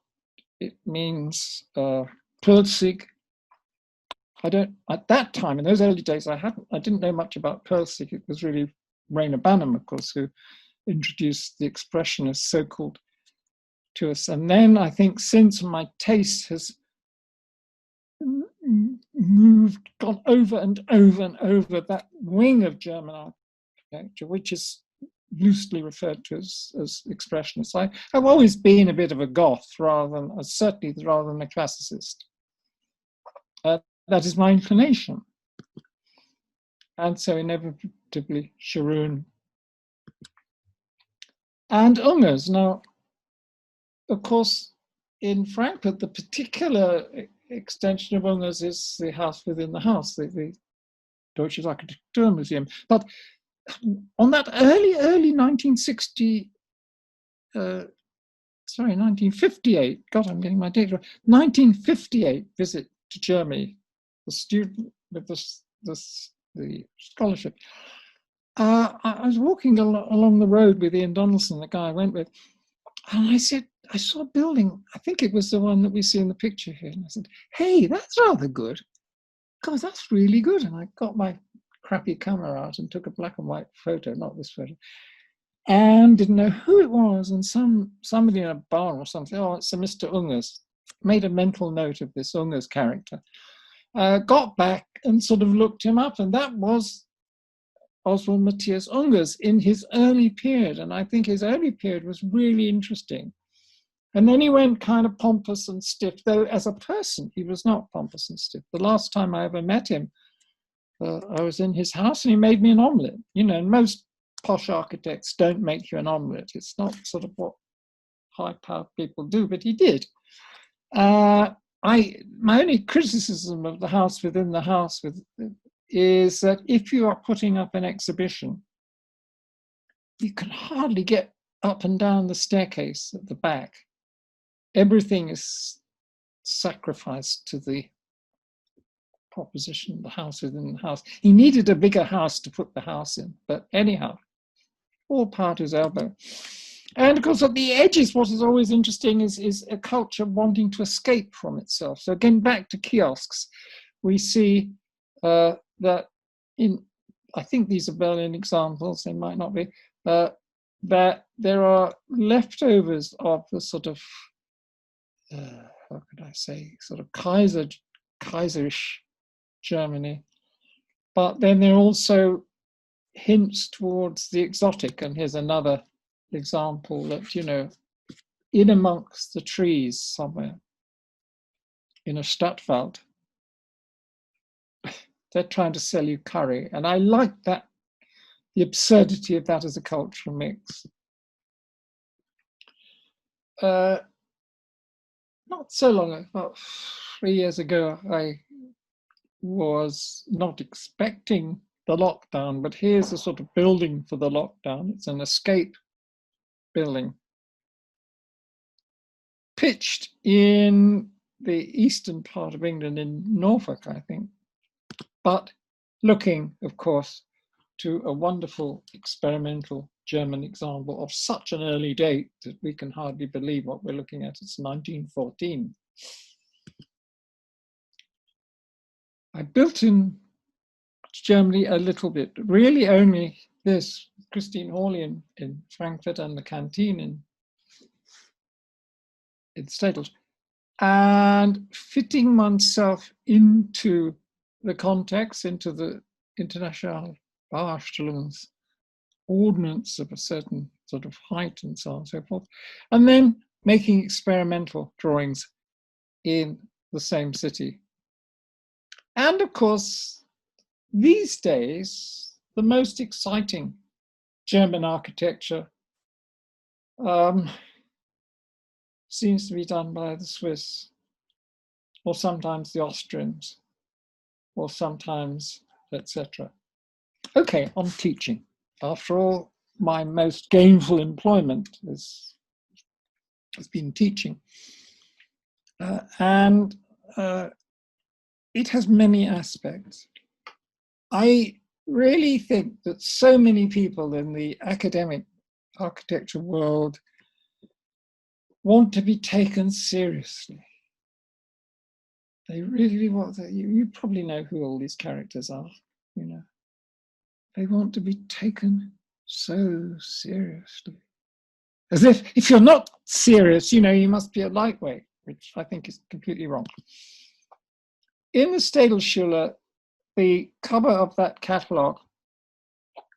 It means Pölzig. At that time, in those early days, I didn't know much about Pölzig. It was really Rainer Banham, of course, who introduced the expressionists, so-called, to us. And then I think since my taste has gone over and over that wing of German architecture, which is loosely referred to as expressionists. I've always been a bit of a goth certainly rather than a classicist. That is my inclination. And so inevitably Scharoun and Ungers. Now, of course, in Frankfurt, the particular extension of Ungers is the house within the house, the Deutsches Architekturmuseum. But on that early 1958, God, I'm getting my date wrong, 1958 visit to Germany, the student with the scholarship. I was walking along the road with Ian Donaldson, the guy I went with, and I said, I saw a building, I think it was the one that we see in the picture here, and I said, hey, that's rather good. God, that's really good. And I got my crappy camera out and took a black and white photo, not this photo, and didn't know who it was. And somebody in a bar or something, oh, it's a Mr. Ungers. Made a mental note of this Ungers character. Got back and sort of looked him up, and that was Oswald Matthias Ungers in his early period. And I think his early period was really interesting. And then he went kind of pompous and stiff, though as a person, he was not pompous and stiff. The last time I ever met him, I was in his house and he made me an omelette. You know, most posh architects don't make you an omelette. It's not sort of what high-powered people do, but he did. My only criticism of the house within the house is that if you are putting up an exhibition, you can hardly get up and down the staircase at the back. Everything is sacrificed to the proposition, the house within the house. He needed a bigger house to put the house in, but anyhow, all power to his elbow. And of course, at the edges, what is always interesting is a culture wanting to escape from itself. So again, back to kiosks, we see that in, I think these are Berlin examples, they might not be, that there are leftovers of the sort of, how could I say, sort of Kaiserisch Germany. But then there are also hints towards the exotic. And here's another example that, you know, in amongst the trees somewhere in a Stadtwald, they're trying to sell you curry. And I like that, the absurdity of that as a cultural mix. Not so long ago, about 3 years ago, I was not expecting the lockdown, but here's a sort of building for the lockdown. It's an escape building, pitched in the eastern part of England, in Norfolk, I think, but looking, of course, to a wonderful experimental German example of such an early date that we can hardly believe what we're looking at. It's 1914. I built in Germany a little bit, really only this, Christine Hawley in Frankfurt and the canteen in Städelschule, and fitting oneself into the context, into the international Baustellungs ordinance of a certain sort of height and so on and so forth, and then making experimental drawings in the same city. And of course, these days, the most exciting German architecture seems to be done by the Swiss, or sometimes the Austrians, or sometimes, etc. Okay, on teaching. After all, my most gainful employment has been teaching. And it has many aspects. I really think that so many people in the academic architecture world want to be taken seriously. They really want to, you probably know who all these characters are, you know. They want to be taken so seriously. As if you're not serious, you know, you must be a lightweight, which I think is completely wrong. In the Städelschule, the cover of that catalogue,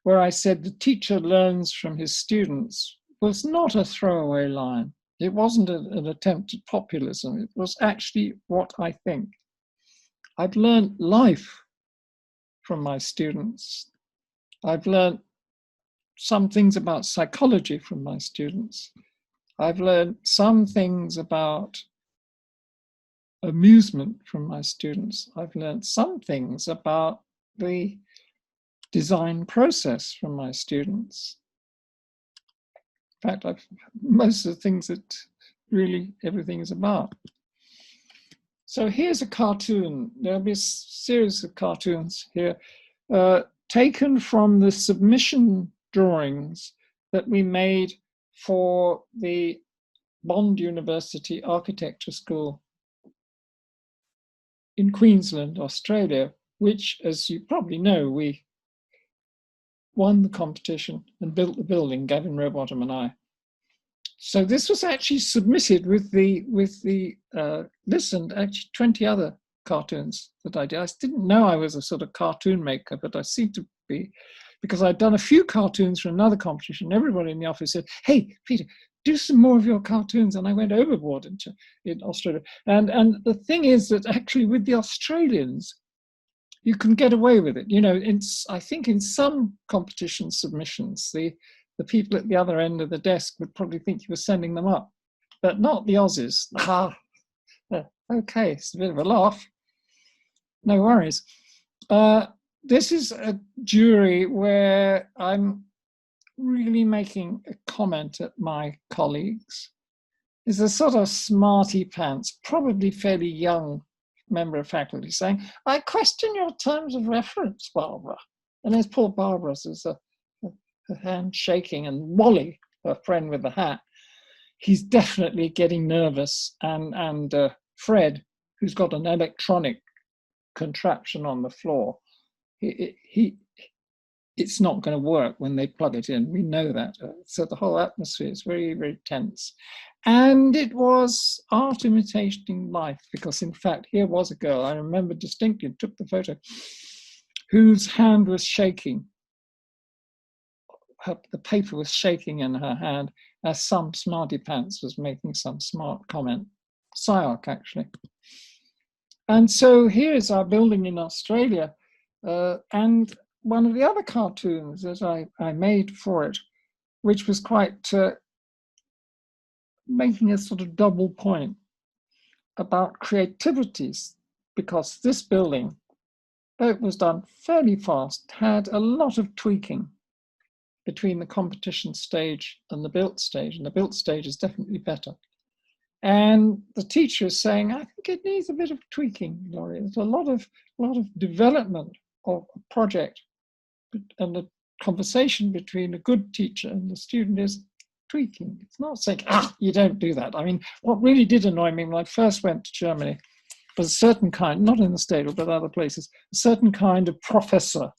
where I said the teacher learns from his students, was not a throwaway line. It wasn't an attempt at populism. It was actually what I think. I've learned life from my students. I've learned some things about psychology from my students. I've learned some things about amusement from my students. I've learned some things about the design process from my students. In fact, most of the things that really everything is about. So here's a cartoon. There'll be a series of cartoons here taken from the submission drawings that we made for the Bond University Architecture School in Queensland, Australia, which, as you probably know, we won the competition and built the building, Gavin Rowbottom and I. So this was actually submitted with the this and actually 20 other cartoons that I did. I didn't know I was a sort of cartoon maker, but I seemed to be, because I'd done a few cartoons for another competition. Everybody in the office said, "Hey, Peter, do some more of your cartoons," and I went overboard in Australia. And the thing is that actually with the Australians, you can get away with it. You know, I think in some competition submissions, the people at the other end of the desk would probably think you were sending them up, but not the Aussies. Okay, it's a bit of a laugh. No worries. This is a jury where I'm really making a comment at my colleagues. There's a sort of smarty pants, probably fairly young member of faculty saying, "I question your terms of reference, Barbara." And there's poor Barbara, who's her hand shaking, and Wally, her friend with the hat, he's definitely getting nervous. And Fred, who's got an electronic contraption on the floor, it's not going to work when they plug it in. We know that. So the whole atmosphere is very, very tense. And it was art imitating life, because in fact, here was a girl, I remember distinctly, took the photo, whose hand was shaking. The paper was shaking in her hand as some smarty pants was making some smart comment. SIARC, actually. And so here's our building in Australia. And one of the other cartoons that I made for it, which was quite making a sort of double point about creativities, because this building, though it was done fairly fast, had a lot of tweaking between the competition stage and the built stage, and the built stage is definitely better. And the teacher is saying, "I think it needs a bit of tweaking, Laurie. There's a lot of development of a project, and the conversation between a good teacher and the student is tweaking. It's not saying, you don't do that." I mean, what really did annoy me when I first went to Germany was a certain kind, not in the Städel, but other places, a certain kind of professor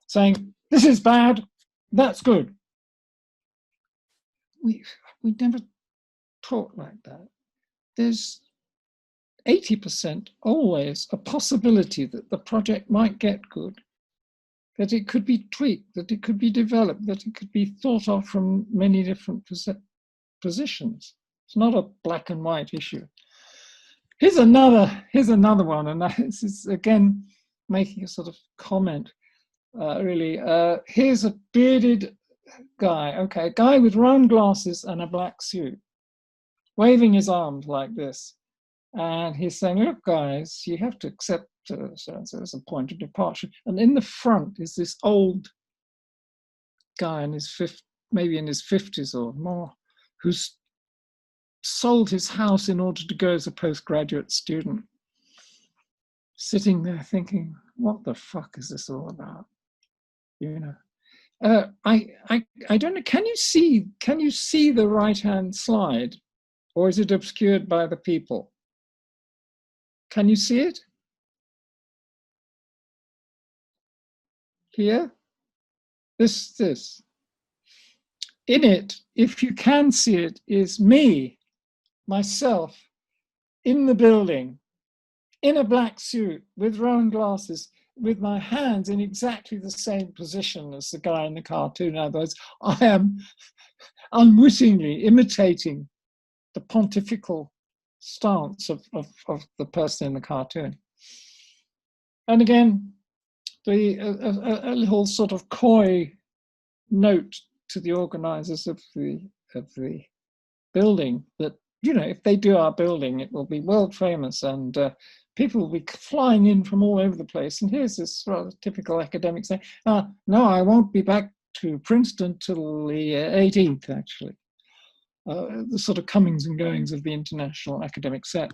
saying, "This is bad, that's good." We never taught like that. There's 80% always a possibility that the project might get good, that it could be tweaked, that it could be developed, that it could be thought of from many different positions. It's not a black and white issue. Here's another one, and this is again making a sort of comment, really. Here's a bearded guy, okay, a guy with round glasses and a black suit, waving his arms like this. And he's saying, "Look, guys, you have to accept so-and-so as a point of departure." And in the front is this old guy in his maybe in his 50s or more, who's sold his house in order to go as a postgraduate student, sitting there thinking, what the fuck is this all about? You know, I don't know. Can you see the right-hand slide, or is it obscured by the people? Can you see it? Here? This. In it, if you can see it, is me, myself, in the building, in a black suit, with round glasses, with my hands in exactly the same position as the guy in the cartoon. In other words, I am unwittingly imitating the pontifical stance of the person in the cartoon. And again, a little sort of coy note to the organizers of the building that you know, if they do our building, it will be world famous, and people will be flying in from all over the place. And here's this rather typical academic saying, no, I won't be back to Princeton till the 18th, actually. The sort of comings and goings of the international academic set.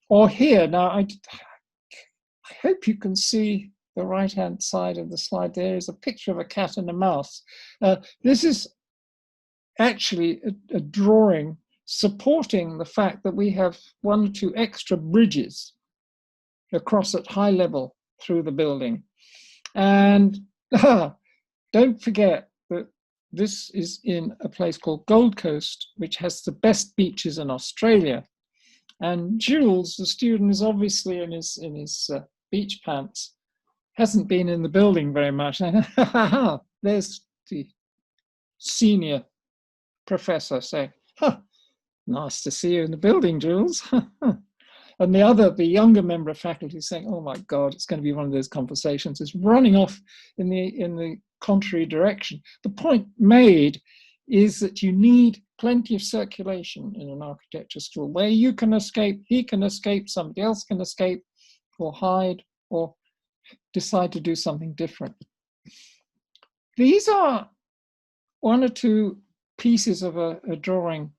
Or here, now I hope you can see the right-hand side of the slide. There is a picture of a cat and a mouse. This is actually a drawing supporting the fact that we have 1 or 2 extra bridges across at high level through the building. And don't forget that this is in a place called Gold Coast, which has the best beaches in Australia. And Jules, the student, is obviously in his beach pants, hasn't been in the building very much. There's the senior professor saying, nice to see you in the building, Jules. And the younger member of faculty saying, oh my God, it's going to be one of those conversations. It's running off in the contrary direction. The point made is that you need plenty of circulation in an architecture school where you can escape, he can escape, somebody else can escape, or hide, or decide to do something different. These are 1 or 2 pieces of a drawing,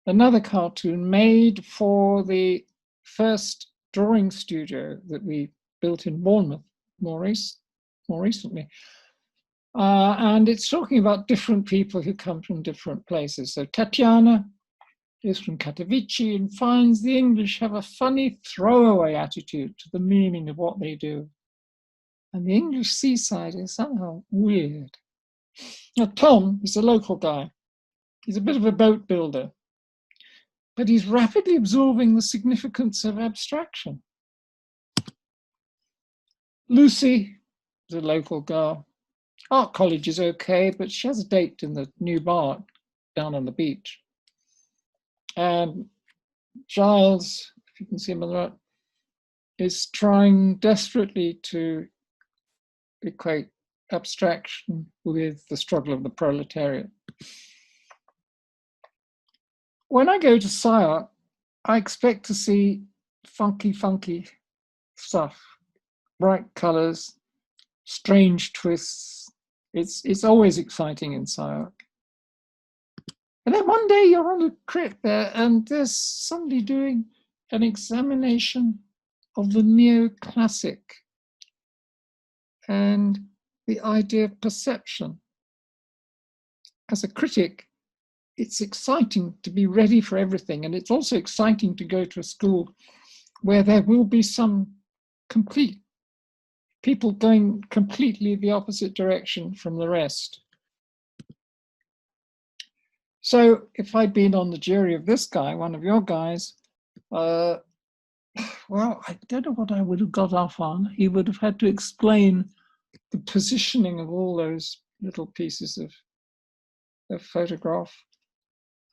another cartoon made for the first drawing studio that we built in Bournemouth more recently. And it's talking about different people who come from different places. So Tatiana is from Katowice and finds the English have a funny throwaway attitude to the meaning of what they do. And the English seaside is somehow weird. Now, Thom is a local guy. He's a bit of a boat builder, but he's rapidly absorbing the significance of abstraction. Lucy is a local girl. Art college is okay, but she has a date in the new bar down on the beach. And Giles, if you can see him on the right, is trying desperately to equate abstraction with the struggle of the proletariat. When I go to SAC, I expect to see funky stuff, bright colors, strange twists. It's always exciting in SAC. And then one day you're on a crit there and there's somebody doing an examination of the neoclassic and the idea of perception. As a critic, it's exciting to be ready for everything, and it's also exciting to go to a school where there will be some people going completely the opposite direction from the rest. So if I'd been on the jury of this guy, one of your guys, well, I don't know what I would have got off on. He would have had to explain the positioning of all those little pieces of photograph.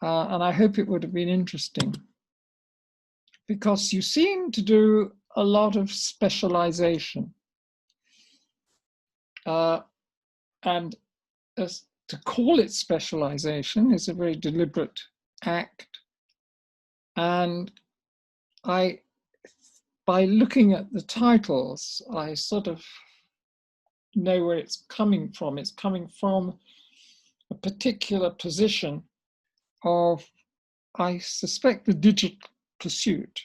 And I hope it would have been interesting, because you seem to do a lot of specialization. And to call it specialization is a very deliberate act. And by looking at the titles, I sort of know where it's coming from. It's coming from a particular position of, I suspect, the digital pursuit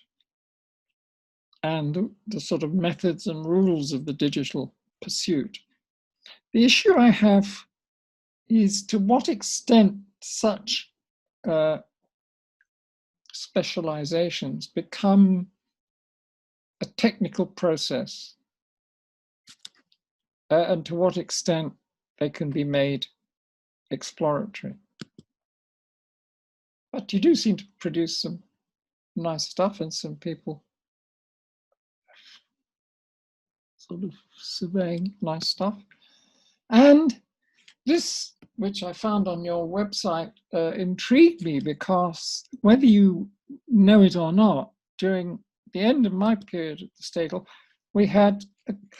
and the sort of methods and rules of the digital pursuit. The issue I have is to what extent such specializations become a technical process, and to what extent they can be made exploratory. But you do seem to produce some nice stuff, and some people sort of surveying nice stuff. And this, which I found on your website, intrigued me, because whether you know it or not, during the end of my period at the Städel, we had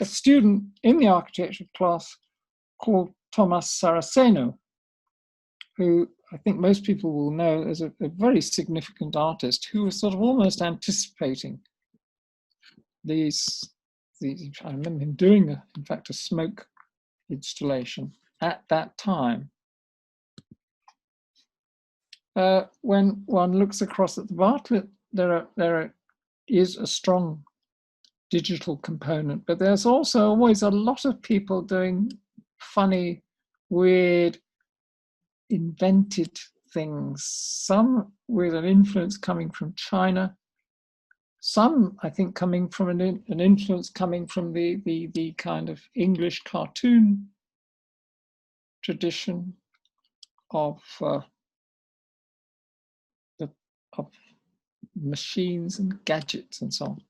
a student in the architecture class called Thomas Saraceno, who I think most people will know as a very significant artist who was sort of almost anticipating these. I remember him doing, in fact, a smoke installation at that time. When one looks across at the Bartlett, there is a strong digital component, but there's also always a lot of people doing funny, weird, invented things, some with an influence coming from China, some, I think, coming from an influence coming from the kind of English cartoon tradition of machines and gadgets and so on.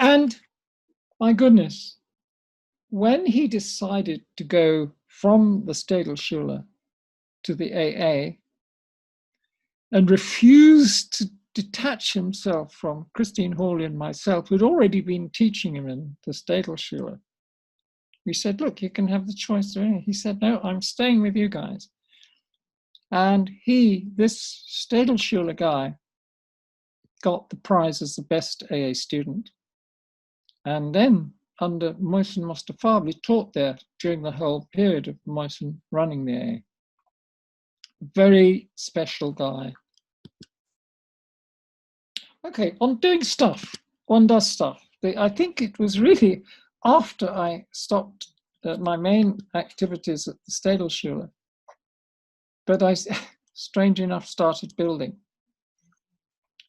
And my goodness, when he decided to go from the Städelschule to the AA and refused to detach himself from Christine Hawley and myself, who'd already been teaching him in the Städelschule, we said, look, you can have the choice. He said, no, I'm staying with you guys. And this Städelschule guy got the prize as the best AA student. And then under Mohsen Mostafavi taught there during the whole period of Mohsen running the AA. Very special guy. Okay, on doing stuff, one does stuff. I think it was really after I stopped my main activities at the Städelschule, but I, strange enough, started building.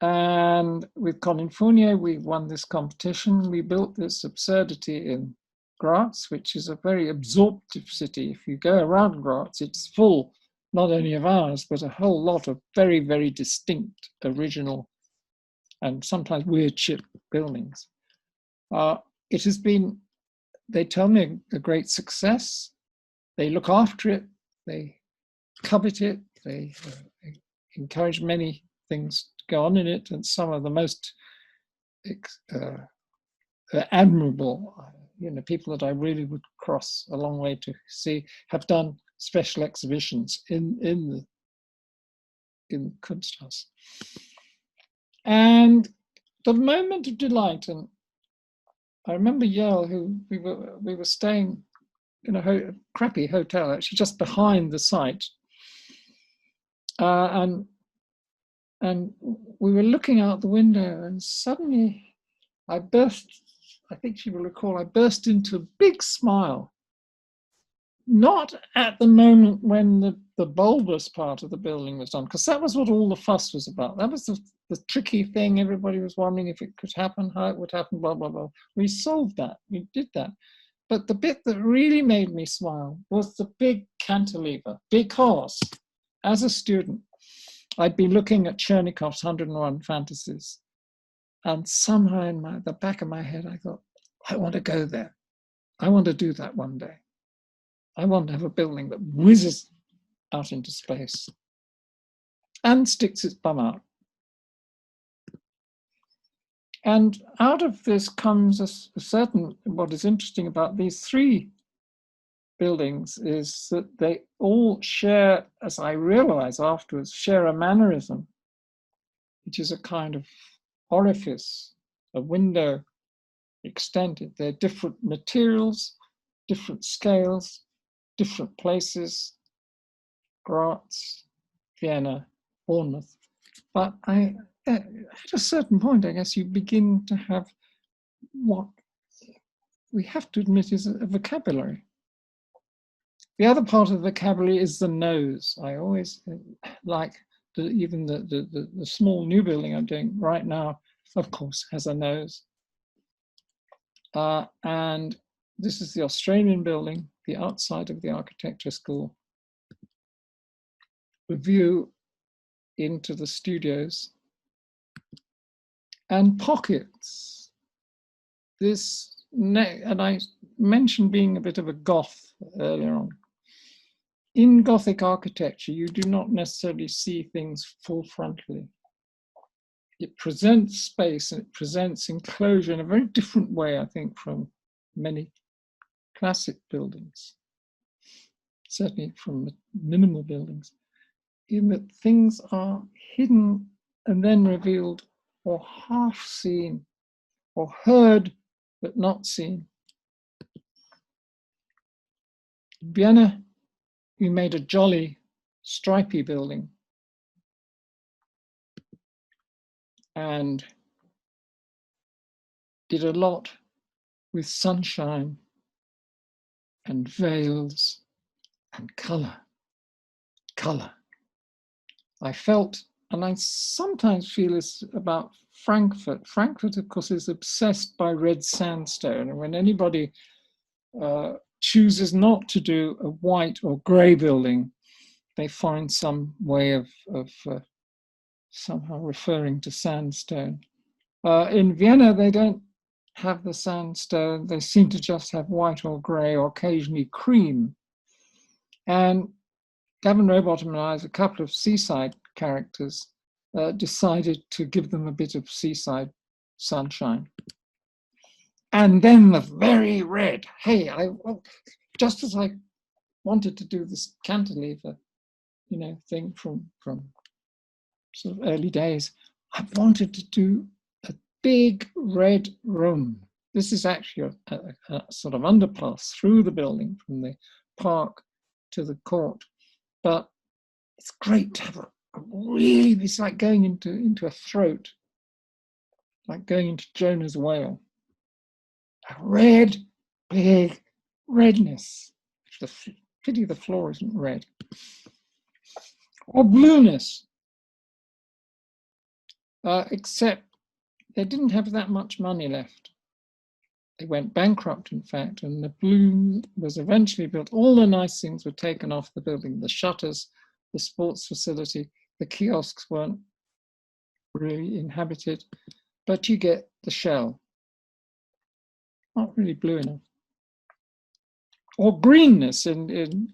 And with Colin Fournier, we won this competition. We built this absurdity in Graz, which is a very absorptive city. If you go around Graz, it's full, not only of ours, but a whole lot of very, very distinct, original, and sometimes weird ship buildings. It has been, they tell me, a great success. They look after it, they covet it, they encourage many things to go on in it, and some of the most admirable, people that I really would cross a long way to see, have done special exhibitions in Kunsthaus. And the moment of delight, and I remember Yale, who we were staying in a crappy hotel, actually just behind the site, and we were looking out the window, and suddenly I burst, I think she will recall, I burst into a big smile. Not at the moment when the bulbous part of the building was done, because that was what all the fuss was about. That was the tricky thing. Everybody was wondering if it could happen, how it would happen, blah, blah, blah. We solved that, we did that. But the bit that really made me smile was the big cantilever, because as a student, I'd been looking at Chernikov's 101 Fantasies, and somehow in the back of my head, I thought, I want to go there. I want to do that one day. I want to have a building that whizzes out into space and sticks its bum out. And out of this comes a certain, what is interesting about these three buildings is that they all share, as I realize afterwards, share a mannerism, which is a kind of orifice, a window extended. They're different materials, different scales, different places, Graz, Vienna, Bournemouth. But at a certain point, I guess you begin to have what we have to admit is a vocabulary. The other part of the vocabulary is the nose. I always like even the small new building I'm doing right now, of course, has a nose. And this is the Australian building, the outside of the architecture school. The view into the studios and pockets. And I mentioned being a bit of a goth earlier on. In Gothic architecture, you do not necessarily see things full frontally. It presents space and it presents enclosure in a very different way, I think, from many classic buildings, certainly from minimal buildings. in that things are hidden and then revealed, or half seen, or heard but not seen. In Vienna, we made a jolly, stripy building. And did a lot with sunshine and veils and colour. I felt, and I sometimes feel this about Frankfurt. Frankfurt, of course, is obsessed by red sandstone. And when anybody chooses not to do a white or grey building, they find some way of somehow referring to sandstone. In Vienna, they don't have the sandstone. They seem to just have white or grey or occasionally cream. And Gavin Rowbottom and I, as a couple of seaside characters, decided to give them a bit of seaside sunshine. And then the very red, hey, just as I wanted to do this cantilever, thing from sort of early days, I wanted to do a big red room. This is actually a sort of underpass through the building from the park to the court. But it's great to have a really, it's like going into a throat, like going into Jonah's whale. A red, big redness. Pity the floor isn't red. Or blueness. Except they didn't have that much money left. They went bankrupt, in fact, and the blue was eventually built. All the nice things were taken off the building. The shutters, the sports facility, the kiosks weren't really inhabited, but you get the shell. Not really blue enough. Or greenness. In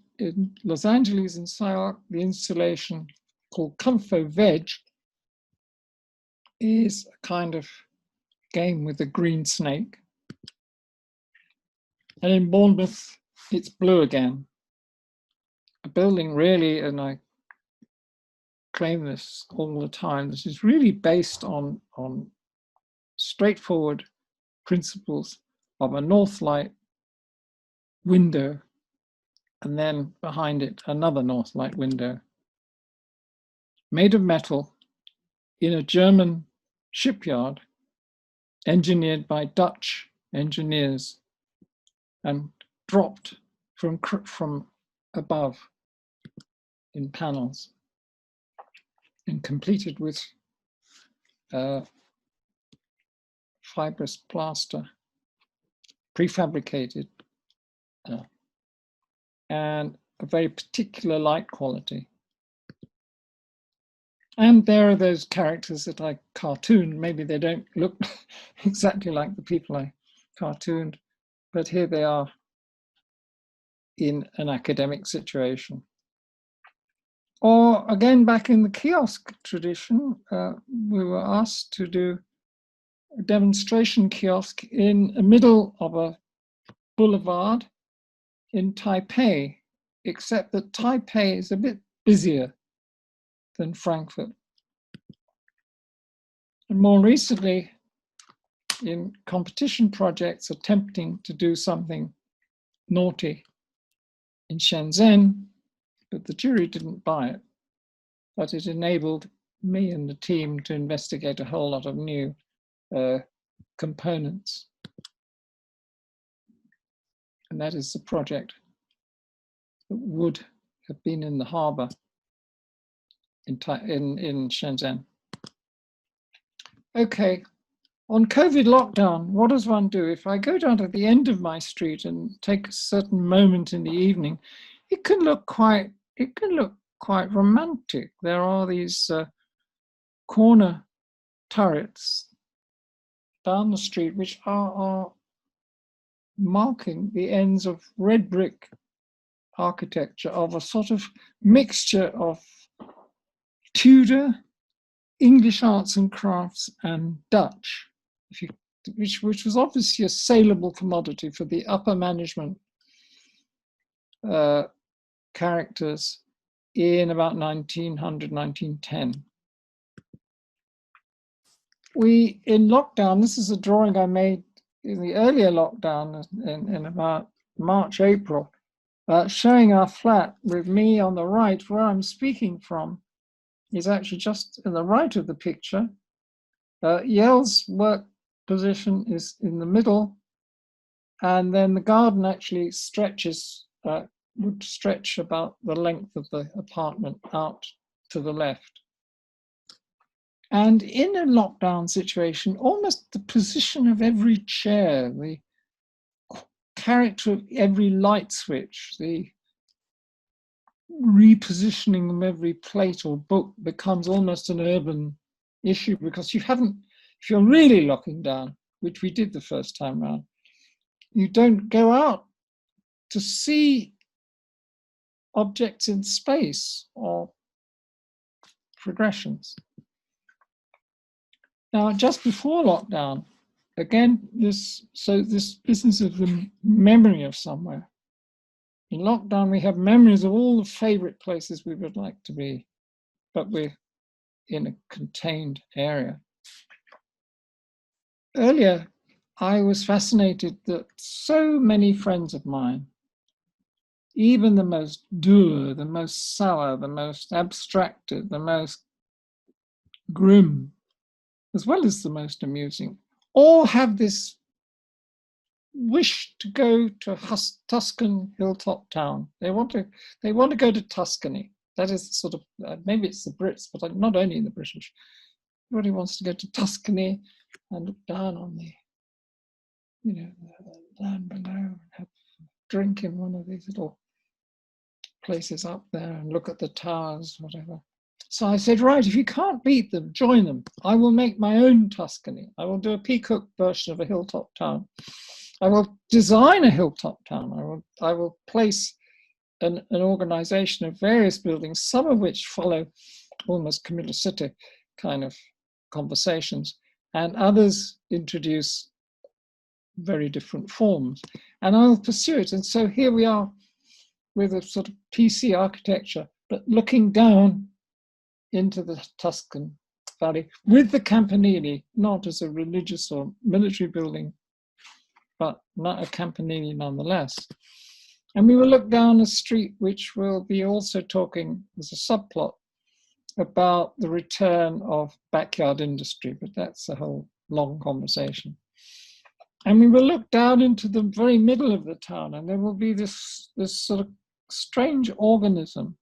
Los Angeles, in SAC, the installation called Comfo Veg is a kind of game with a green snake. And in Bournemouth, it's blue again. A building really, and I claim this all the time, this is really based on straightforward principles of a north light window, and then behind it, another north light window, made of metal in a German shipyard, engineered by Dutch engineers and dropped from above in panels and completed with fibrous plaster, prefabricated, and a very particular light quality. And there are those characters that I cartooned. Maybe they don't look exactly like the people I cartooned, but here they are in an academic situation. Or again, back in the kiosk tradition, we were asked to do a demonstration kiosk in the middle of a boulevard in Taipei, except that Taipei is a bit busier than Frankfurt. And more recently, in competition projects attempting to do something naughty in Shenzhen, but the jury didn't buy it. But it enabled me and the team to investigate a whole lot of new components. And that is the project that would have been in the harbor in Shenzhen. Okay, on COVID lockdown, what does one do? If I go down to the end of my street and take a certain moment in the evening, it can look quite romantic. There are these corner turrets down the street which are marking the ends of red brick architecture of a sort of mixture of Tudor, English arts and crafts, and Dutch, which was obviously a saleable commodity for the upper management characters in about 1900, 1910. We, in lockdown, this is a drawing I made in the earlier lockdown in about March, April, showing our flat with me on the right. Where I'm speaking from is actually just in the right of the picture. Yale's work position is in the middle, and then the garden actually stretches, would stretch about the length of the apartment out to the left. And in a lockdown situation, almost the position of every chair, the character of every light switch, the repositioning of every plate or book becomes almost an urban issue, because you haven't, if you're really locking down, which we did the first time round, you don't go out to see objects in space or progressions. Now, just before lockdown, again, this business of the memory of somewhere. In lockdown, we have memories of all the favorite places we would like to be, but we're in a contained area. Earlier, I was fascinated that so many friends of mine, even the most dour, the most sour, the most abstracted, the most grim, as well as the most amusing, all have this wish to go to a Tuscan hilltop town. They want to go to Tuscany. That is sort of, maybe it's the Brits, but not only the British. Everybody wants to go to Tuscany and look down on the, the land below, and have a drink in one of these little places up there and look at the towers, whatever. So I said, right, if you can't beat them, join them. I will make my own Tuscany. I will do a Peacock version of a hilltop town. I will design a hilltop town. I will place an organization of various buildings, some of which follow almost Camilla City kind of conversations, and others introduce very different forms. And I'll pursue it. And so here we are with a sort of PC architecture, but looking down into the Tuscan Valley with the Campanile, not as a religious or military building, but not a Campanile nonetheless. And we will look down a street which will be also talking as a subplot about the return of backyard industry, but that's a whole long conversation. And we will look down into the very middle of the town, and there will be this sort of strange organism.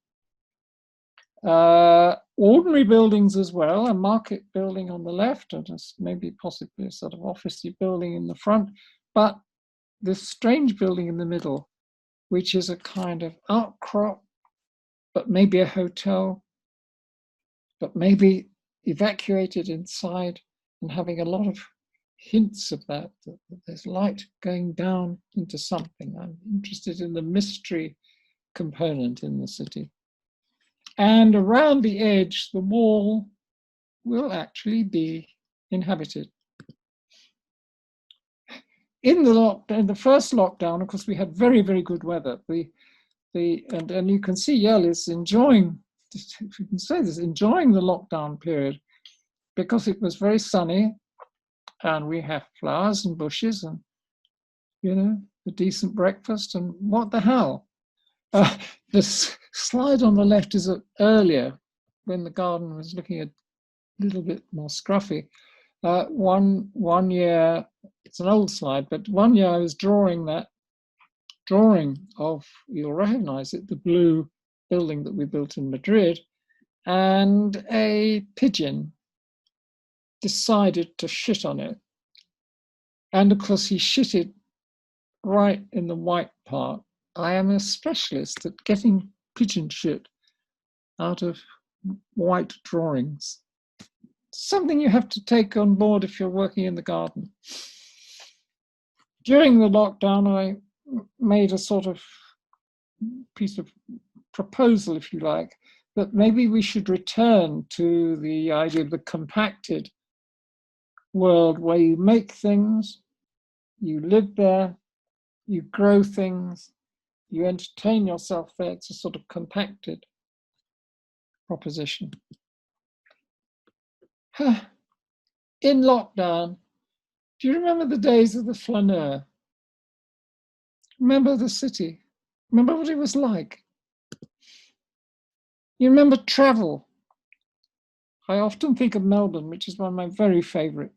Ordinary buildings as well, a market building on the left, and maybe possibly a sort of officey building in the front, but this strange building in the middle, which is a kind of outcrop, but maybe a hotel, but maybe evacuated inside, and having a lot of hints of that there's light going down into something. I'm interested in the mystery component in the city. And around the edge, the wall will actually be inhabited. In the first lockdown, of course, we had very, very good weather. And you can see Yale is enjoying, if you can say this, enjoying the lockdown period, because it was very sunny, and we have flowers and bushes and, a decent breakfast, and what the hell? This slide on the left is earlier, when the garden was looking a little bit more scruffy. One year, it's an old slide, but one year I was drawing that drawing of, you'll recognize it, the blue building that we built in Madrid, and a pigeon decided to shit on it. And of course he shitted right in the white part. I am a specialist at getting pigeon shit out of white drawings. Something you have to take on board if you're working in the garden. During the lockdown, I made a sort of piece of proposal, if you like, that maybe we should return to the idea of the compacted world where you make things, you live there, you grow things, you entertain yourself there. It's a sort of compacted proposition. In lockdown, do you remember the days of the flaneur? Remember the city? Remember what it was like? You remember travel? I often think of Melbourne, which is one of my very favorite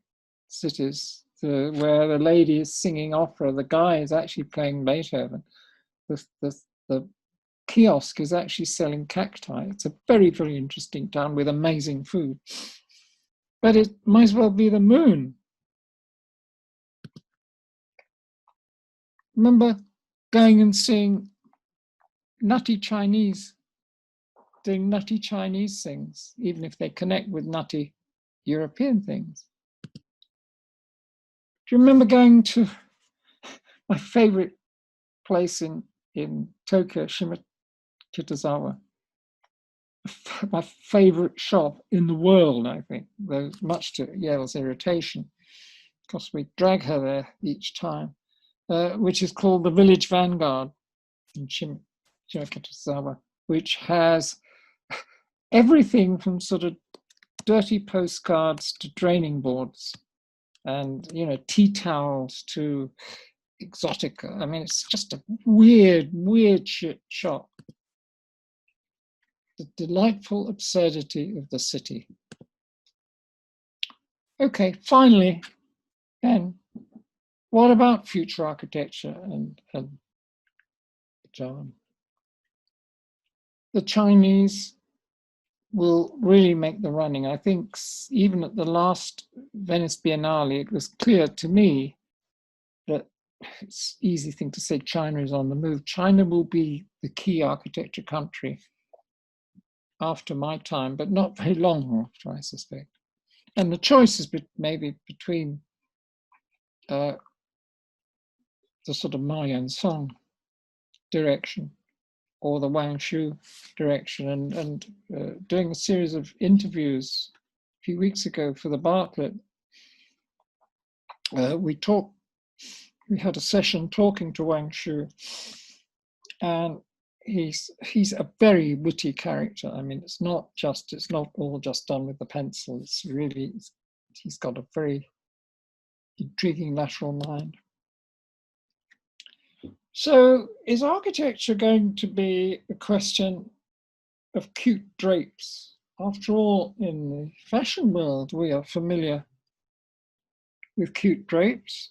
cities, where the lady is singing opera, the guy is actually playing Beethoven. The kiosk is actually selling cacti. It's a very, very interesting town with amazing food. But it might as well be the moon. Remember going and seeing nutty Chinese, doing nutty Chinese things, even if they connect with nutty European things. Do you remember going to my favorite place in Tokyo, Shimokitazawa? My favorite shop in the world, I think, though much to Yale's irritation, because we drag her there each time, which is called the Village Vanguard in Shimokitazawa, which has everything from sort of dirty postcards to draining boards and, you know, tea towels to exotica. I mean, it's just a weird, weird shit shop. The delightful absurdity of the city. Okay, finally, then, what about future architecture and John? The Chinese will really make the running. I think even at the last Venice Biennale, it was clear to me that it's an easy thing to say China is on the move. China will be the key architecture country after my time, but not very long after, I suspect. And the choice is maybe between the sort of Ma Yan-song direction or the Wang Shu direction. And doing a series of interviews a few weeks ago for the Bartlett, we had a session talking to Wang Shu, and he's a very witty character. I mean, it's not all just done with the pencil. It's really, he's got a very intriguing lateral mind. So is architecture going to be a question of cute drapes? After all, in the fashion world, we are familiar with cute drapes.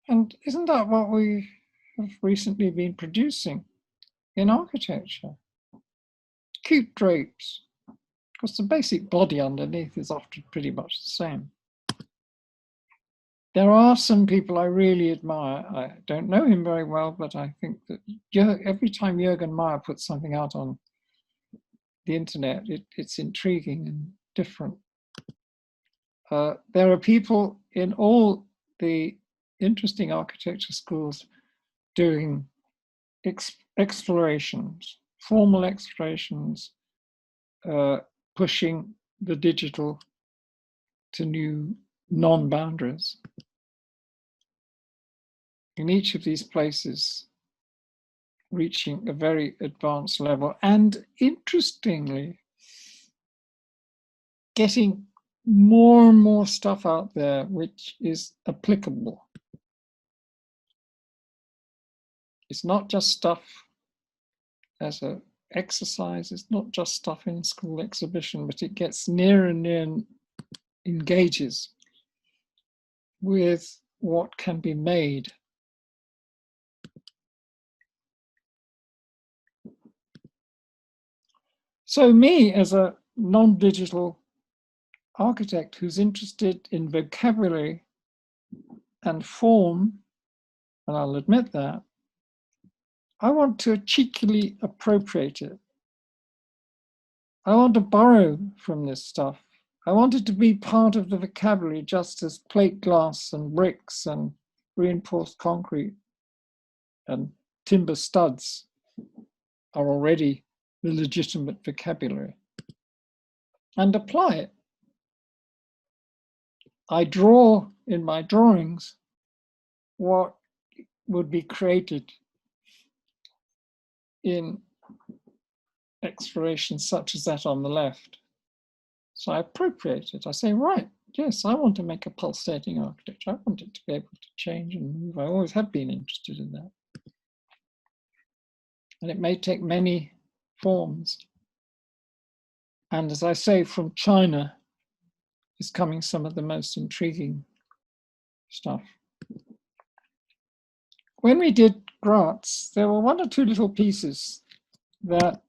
And isn't that what we have recently been producing in architecture? Cute drapes, because the basic body underneath is often pretty much the same. There are some people I really admire. I don't know him very well, but I think that every time Jürgen Meyer puts something out on the internet, it's intriguing and different. There are people in all the interesting architecture schools doing explorations, formal explorations, pushing the digital to new non-boundaries. In each of these places, reaching a very advanced level, and interestingly, getting more and more stuff out there which is applicable. It's not just stuff as an exercise, it's not just stuff in school exhibition, but it gets nearer and near and engages with what can be made. So me, as a non-digital architect who's interested in vocabulary and form, and I'll admit that, I want to cheekily appropriate it. I want to borrow from this stuff. I want it to be part of the vocabulary, just as plate glass and bricks and reinforced concrete and timber studs are already the legitimate vocabulary, and apply it. I draw in my drawings what would be created in exploration such as that on the left. So I appropriate it. I say, right, yes, I want to make a pulsating architecture. I want it to be able to change and move. I always have been interested in that. And it may take many forms. And as I say, from China is coming some of the most intriguing stuff. When we did Graz, there were one or two little pieces that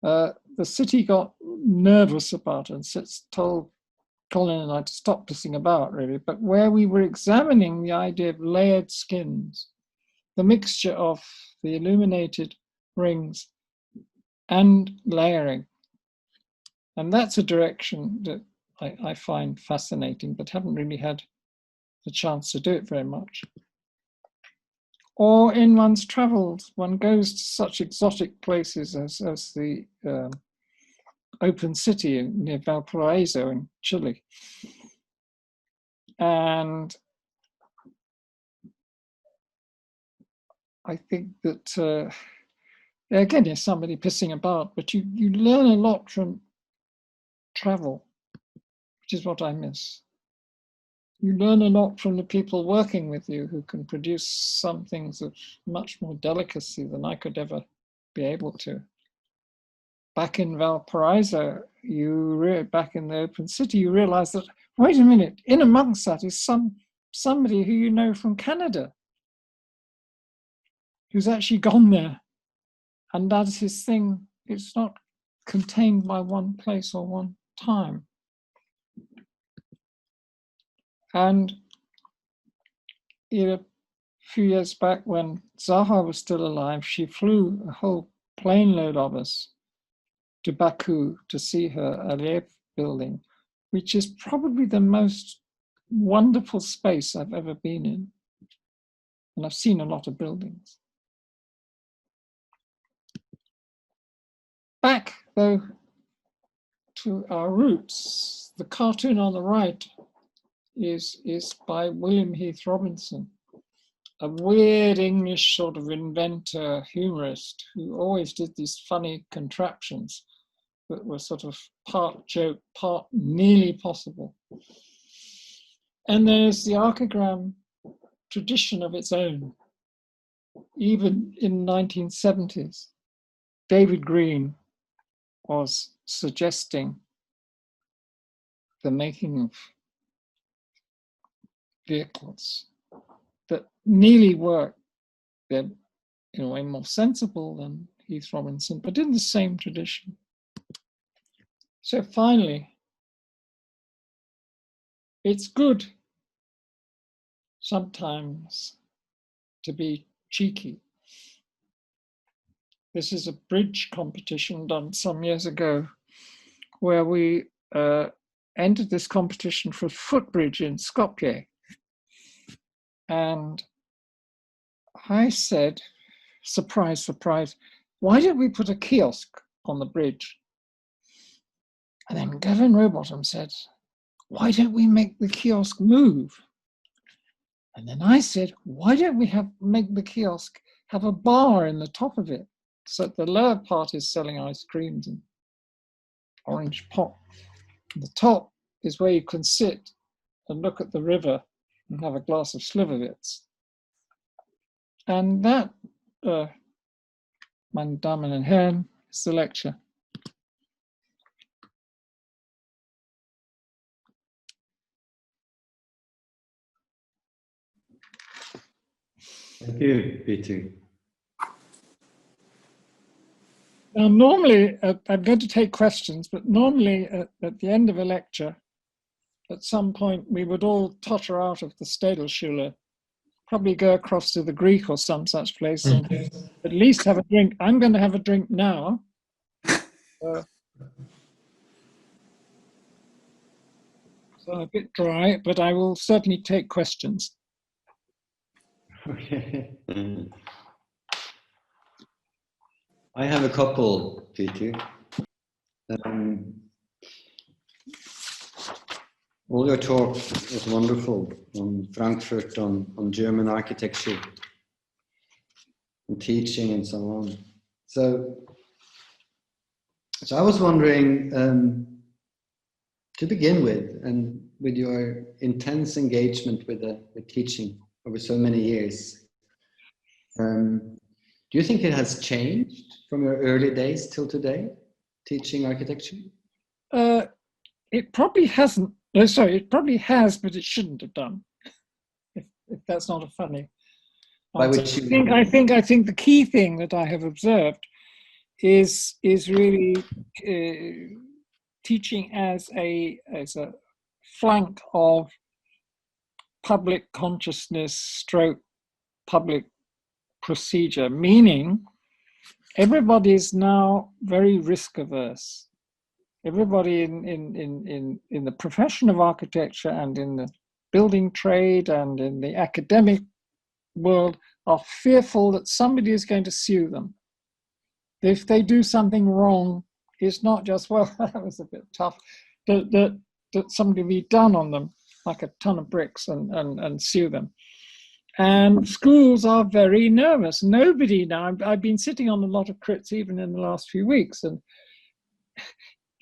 the city got nervous about and told Colin and I to stop pissing about, really, but where we were examining the idea of layered skins, the mixture of the illuminated rings and layering. And that's a direction that I find fascinating, but haven't really had the chance to do it very much. Or in one's travels, one goes to such exotic places as the open city near Valparaiso in Chile. And I think that, again, there's somebody pissing about, but you learn a lot from travel, which is what I miss. You learn a lot from the people working with you who can produce some things of much more delicacy than I could ever be able to. Back in Valparaiso, back in the open city, you realize that, wait a minute, in amongst that is somebody who you know from Canada, who's actually gone there and does his thing. It's not contained by one place or one time. And a few years back, when Zaha was still alive, she flew a whole plane load of us to Baku to see her Alev building, which is probably the most wonderful space I've ever been in. And I've seen a lot of buildings. Back, though, to our roots, the cartoon on the right is by William Heath Robinson, a weird English sort of inventor, humorist, who always did these funny contraptions that were sort of part joke, part nearly possible. And there's the archigram tradition of its own. Even in the 1970s, David Green was suggesting the making of vehicles that nearly work. They're in a way more sensible than Heath Robinson, but in the same tradition. So finally, it's good sometimes to be cheeky. This is a bridge competition done some years ago where we entered this competition for a footbridge in Skopje. And I said, surprise, surprise, why don't we put a kiosk on the bridge? And then Gavin Rowbottom said, why don't we make the kiosk move? And then I said, why don't we make the kiosk have a bar in the top of it, so that the lower part is selling ice creams and orange pop. The top is where you can sit and look at the river and have a glass of Slivovitz. And that, meine Damen und Herren, is the lecture. Thank you, Peter. Now, normally, I'm going to take questions, but normally at the end of a lecture, at some point, we would all totter out of the Städelschule, probably go across to the Greek or some such place and at least have a drink. I'm going to have a drink now. So a bit dry, but I will certainly take questions. Okay. I have a couple, Peter. All your talk was wonderful on Frankfurt, on German architecture, and teaching and so on. So So I was wondering, to begin with, and with your intense engagement with teaching over so many years, do you think it has changed from your early days till today, teaching architecture? It probably hasn't. No, sorry, it probably has, but it shouldn't have done. If that's not a funny answer. I think the key thing that I have observed is really teaching as a flank of public consciousness stroke public procedure, meaning everybody is now very risk averse. Everybody in the profession of architecture and in the building trade and in the academic world are fearful that somebody is going to sue them. If they do something wrong, it's not just, well, that was a bit tough, that somebody will be done on them like a ton of bricks and sue them. And schools are very nervous. Nobody now, I've been sitting on a lot of crits even in the last few weeks, and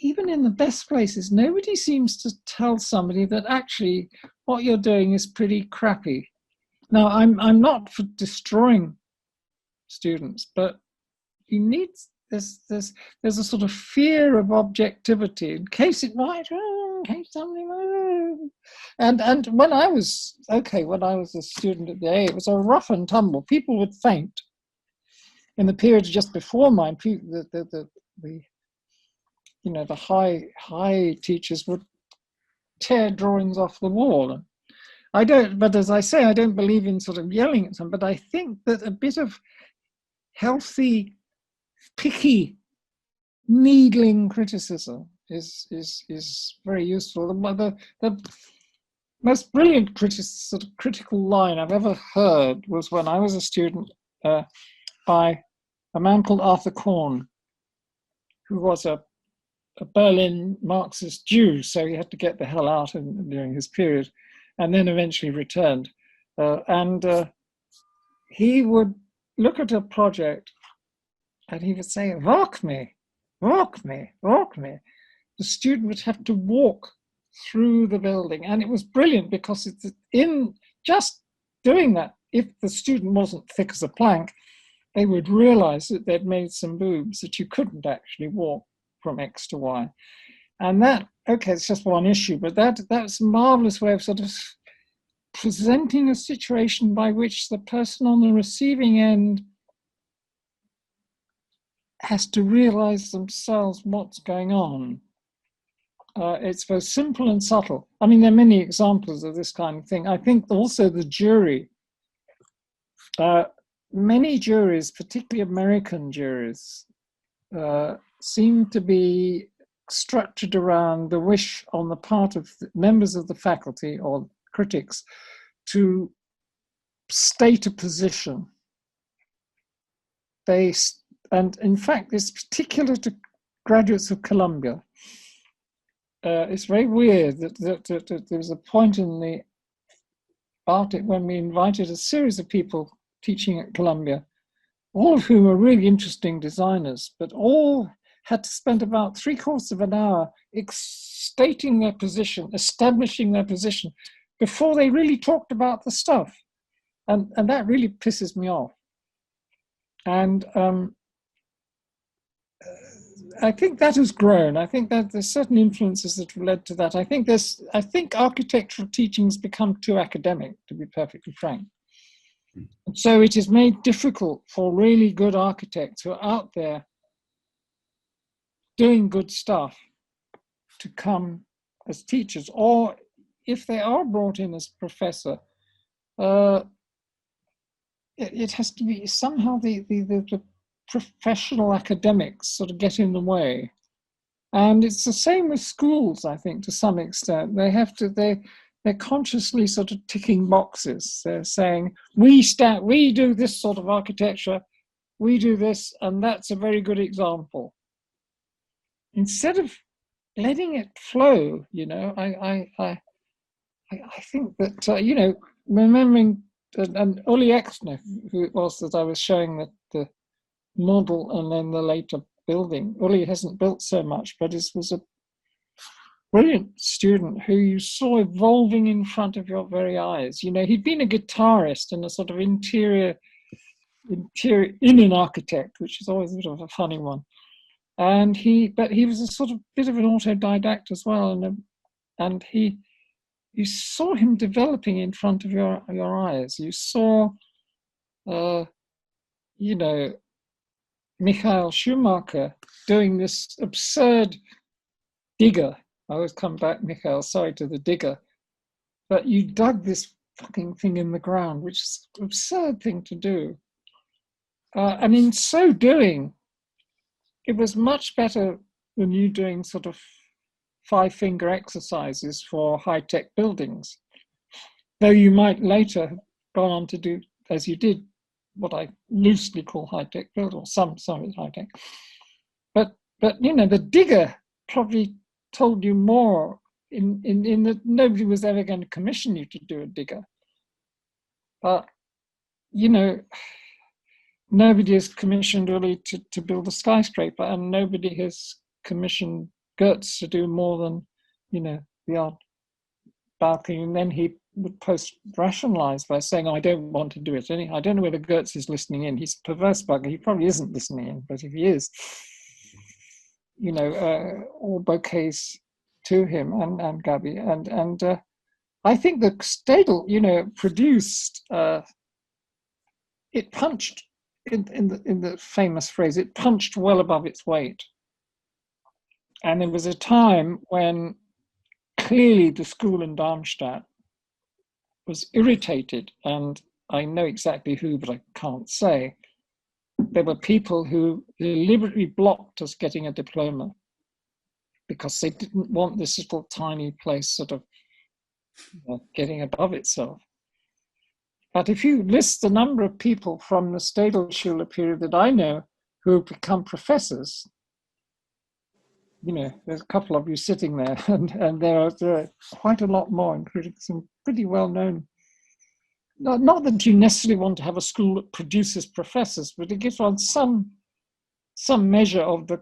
even in the best places, nobody seems to tell somebody that actually what you're doing is pretty crappy. Now, I'm not for destroying students, but you need there's a sort of fear of objectivity in case it might, in case somebody might. And when I was a student at the A, it was a rough and tumble. People would faint. In the period just before mine, the high teachers would tear drawings off the wall. But as I say, I don't believe in sort of yelling at them, but I think that a bit of healthy, picky, needling criticism is very useful. The most brilliant critical line I've ever heard was when I was a student by a man called Arthur Korn, who was a Berlin Marxist Jew, so he had to get the hell out during his period, and then eventually returned. He would look at a project and he would say, walk me. The student would have to walk through the building. And it was brilliant because it's in just doing that, if the student wasn't thick as a plank, they would realize that they'd made some boobs, that you couldn't actually walk from X to Y. And that, okay, it's just one issue, but that's a marvelous way of sort of presenting a situation by which the person on the receiving end has to realize themselves what's going on. It's both simple and subtle. I mean, there are many examples of this kind of thing. I think also the jury, many juries, particularly American juries, seem to be structured around the wish on the part of the members of the faculty or critics to state a position. And in fact, it's particular to graduates of Columbia. It's very weird that there was a point in the Bartlett when we invited a series of people teaching at Columbia, all of whom were really interesting designers, but all had to spend about 3/4 of an hour stating their position, establishing their position, before they really talked about the stuff. And that really pisses me off. And I think that has grown. I think that there's certain influences that have led to that. I think architectural teaching has become too academic, to be perfectly frank. So it is made difficult for really good architects who are out there doing good stuff to come as teachers, or if they are brought in as professor, it has to be somehow the professional academics sort of get in the way. And it's the same with schools, I think, to some extent. They're consciously sort of ticking boxes. They're saying, we do this sort of architecture, we do this, and that's a very good example. Instead of letting it flow, I think that, remembering, and Uli Exner, who it was that I was showing the model and then the later building. Uli hasn't built so much, but was a brilliant student who you saw evolving in front of your very eyes. You know, he'd been a guitarist and a sort of interior in an architect, which is always a bit of a funny one. And but he was a sort of bit of an autodidact as well, and you saw him developing in front of your eyes. You saw, you know, Michael Schumacher doing this absurd digger. I always come back, Michael, sorry, to the digger. But you dug this fucking thing in the ground, which is an absurd thing to do. And in so doing, it was much better than you doing sort of 5-finger exercises for high-tech buildings. Though you might later have gone on to do, as you did, what I loosely call high-tech building, or some is high-tech. But you know, the digger probably told you more in that nobody was ever going to commission you to do a digger. But, you know, nobody has commissioned really to build a skyscraper, and nobody has commissioned Goetz to do more than, you know, the odd balcony. And then he would post-rationalize by saying, oh, I don't want to do it. I don't know whether Goetz is listening in. He's a perverse bugger. He probably isn't listening in, but if he is, you know, all bouquets to him and Gabi. And I think the Städel, you know, produced, it punched, in the famous phrase, it punched well above its weight. And there was a time when clearly the school in Darmstadt was irritated, and I know exactly who, but I can't say. There were people who deliberately blocked us getting a diploma because they didn't want this little tiny place sort of getting above itself. But if you list the number of people from the Städelschule period that I know who have become professors, you know, there's a couple of you sitting there, and there are quite a lot more, including some pretty well-known. Not that you necessarily want to have a school that produces professors, but it gives one some measure of the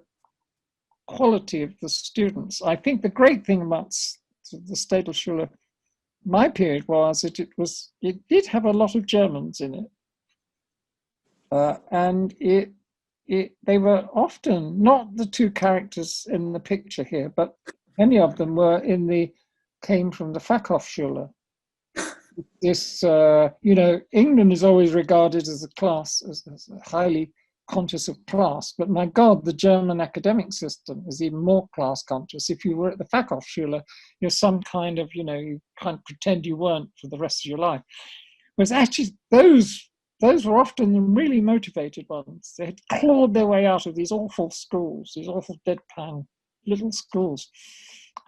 quality of the students. I think the great thing about the Städelschule, my period, was that it did have a lot of Germans in it, and they were often not the two characters in the picture here, but many of them came from the Fachhochschule. This, you know, England is always regarded as a class, as highly conscious of class, but my God, the German academic system is even more class conscious. If you were at the Fachhochschule, you're some kind of, you know, you can't pretend you weren't for the rest of your life. Whereas actually those were often the really motivated ones. They had clawed their way out of these awful schools, these awful deadpan little schools.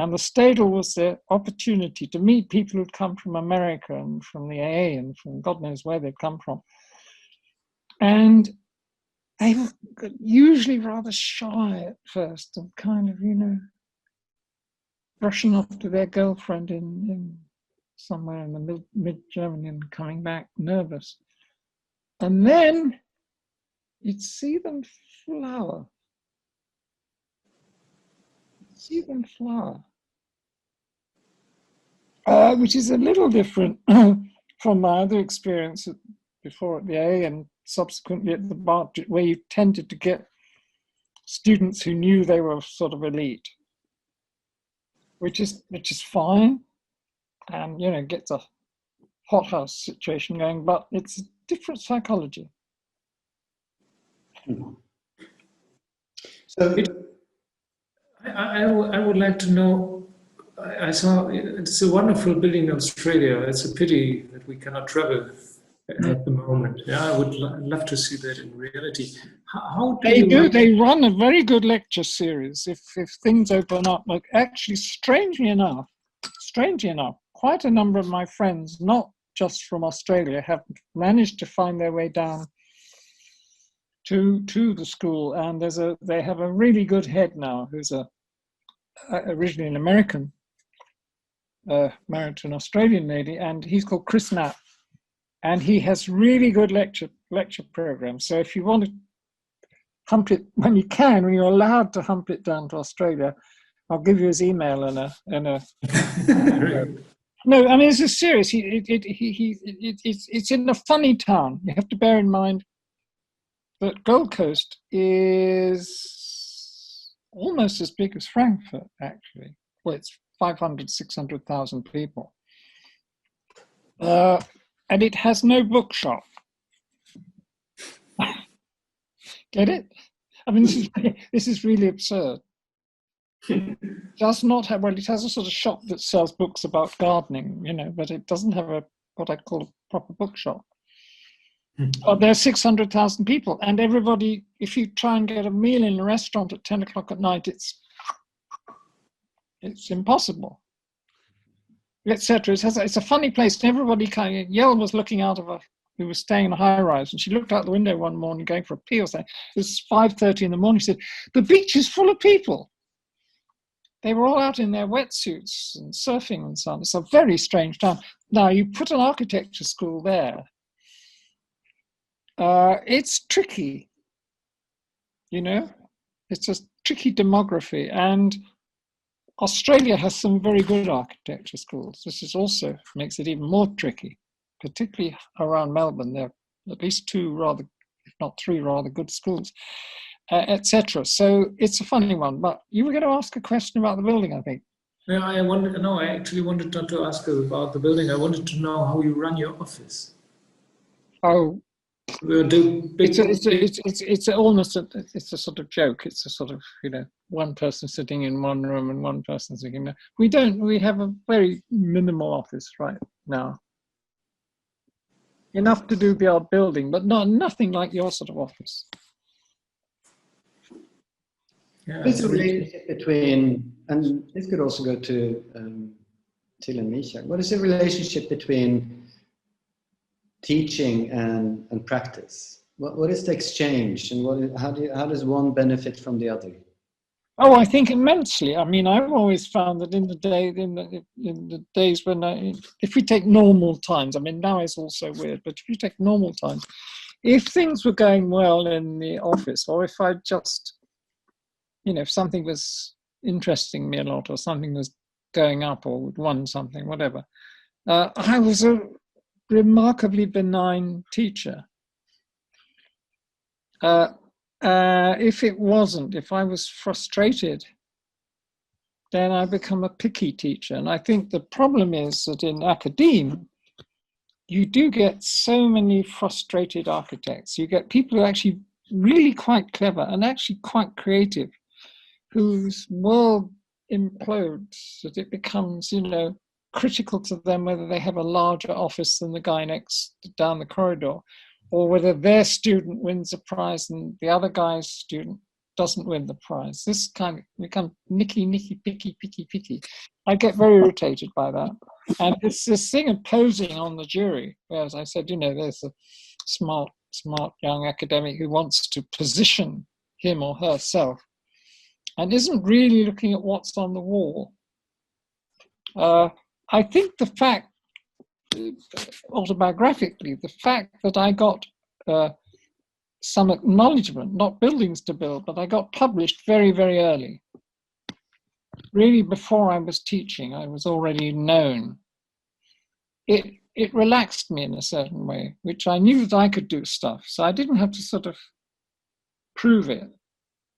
And the Städel was the opportunity to meet people who'd come from America and from the AA and from God knows where they'd come from. And they were usually rather shy at first and kind of, you know, rushing off to their girlfriend in somewhere in the mid-Germany and coming back nervous. And then you'd see them flower. Which is a little different from my other experience before at the A and subsequently at the Bartlett, where you tended to get students who knew they were sort of elite, which is fine, and you know, gets a hothouse situation going, but it's a different psychology. So I would like to know, I saw it's a wonderful building in Australia. It's a pity that we cannot travel at the moment. Yeah, I would love to see that in reality. How do they run a very good lecture series if things open up. Like actually, strangely enough, quite a number of my friends, not just from Australia, have managed to find their way down to the school, and they have a really good head now, who's originally an American, married to an Australian lady, and he's called Chris Knapp, and he has really good lecture programs. So if you want to hump it when you can, when you're allowed to hump it down to Australia. I'll give you his email and a. No, I mean, this is serious. It's in a funny town. You have to bear in mind that Gold Coast is almost as big as Frankfurt, actually. Well, it's 500, 600,000 people. And it has no bookshop. Get it? I mean, this is really absurd. It does not have, well, it has a sort of shop that sells books about gardening, you know, but it doesn't have what I call a proper bookshop. But there are 600,000 people, and everybody, if you try and get a meal in a restaurant at 10 o'clock at night, it's impossible, etc. It's a funny place, and everybody kind of, Yell was looking out of who was staying in a high rise, and she looked out the window one morning going for a pee or something. It was 5:30 in the morning. She said, the beach is full of people. They were all out in their wetsuits and surfing and so on. It's a very strange town. Now, you put an architecture school there, it's tricky, you know? It's a tricky demography. And Australia has some very good architecture schools. This is also makes it even more tricky, particularly around Melbourne. There are at least 2 rather, if not 3 rather good schools. Etc. So it's a funny one, but you were going to ask a question about the building, I think. Yeah, I actually wanted not to ask about the building. I wanted to know how you run your office. Oh, it's almost it's a sort of joke. It's a sort of, you know, one person sitting in one room and one person sitting there. We have a very minimal office right now. Enough to do the odd building, but nothing like your sort of office. Yeah, there's a relationship between, and this could also go to Till and Misha. What is the relationship between teaching and practice? What is the exchange, and how does one benefit from the other? Oh, I think immensely. I mean, I've always found that in the days when if we take normal times, I mean, now it's also weird, but if you take normal times, if things were going well in the office, or if I just, you know, if something was interesting me a lot, or something was going up, or won something, whatever, I was a remarkably benign teacher. If it wasn't, if I was frustrated, then I become a picky teacher. And I think the problem is that in academia, you do get so many frustrated architects. You get people who are actually really quite clever and actually quite creative, whose world implodes, that it becomes, you know, critical to them whether they have a larger office than the guy next down the corridor, or whether their student wins a prize and the other guy's student doesn't win the prize. This kind of becomes nicky, picky. I get very irritated by that. And it's this thing of posing on the jury, where, as I said, you know, there's a smart young academic who wants to position him or herself and isn't really looking at what's on the wall. I think the fact, autobiographically, the fact that I got some acknowledgement, not buildings to build, but I got published very, very early. Really before I was teaching, I was already known. It relaxed me in a certain way, which I knew that I could do stuff, so I didn't have to sort of prove it.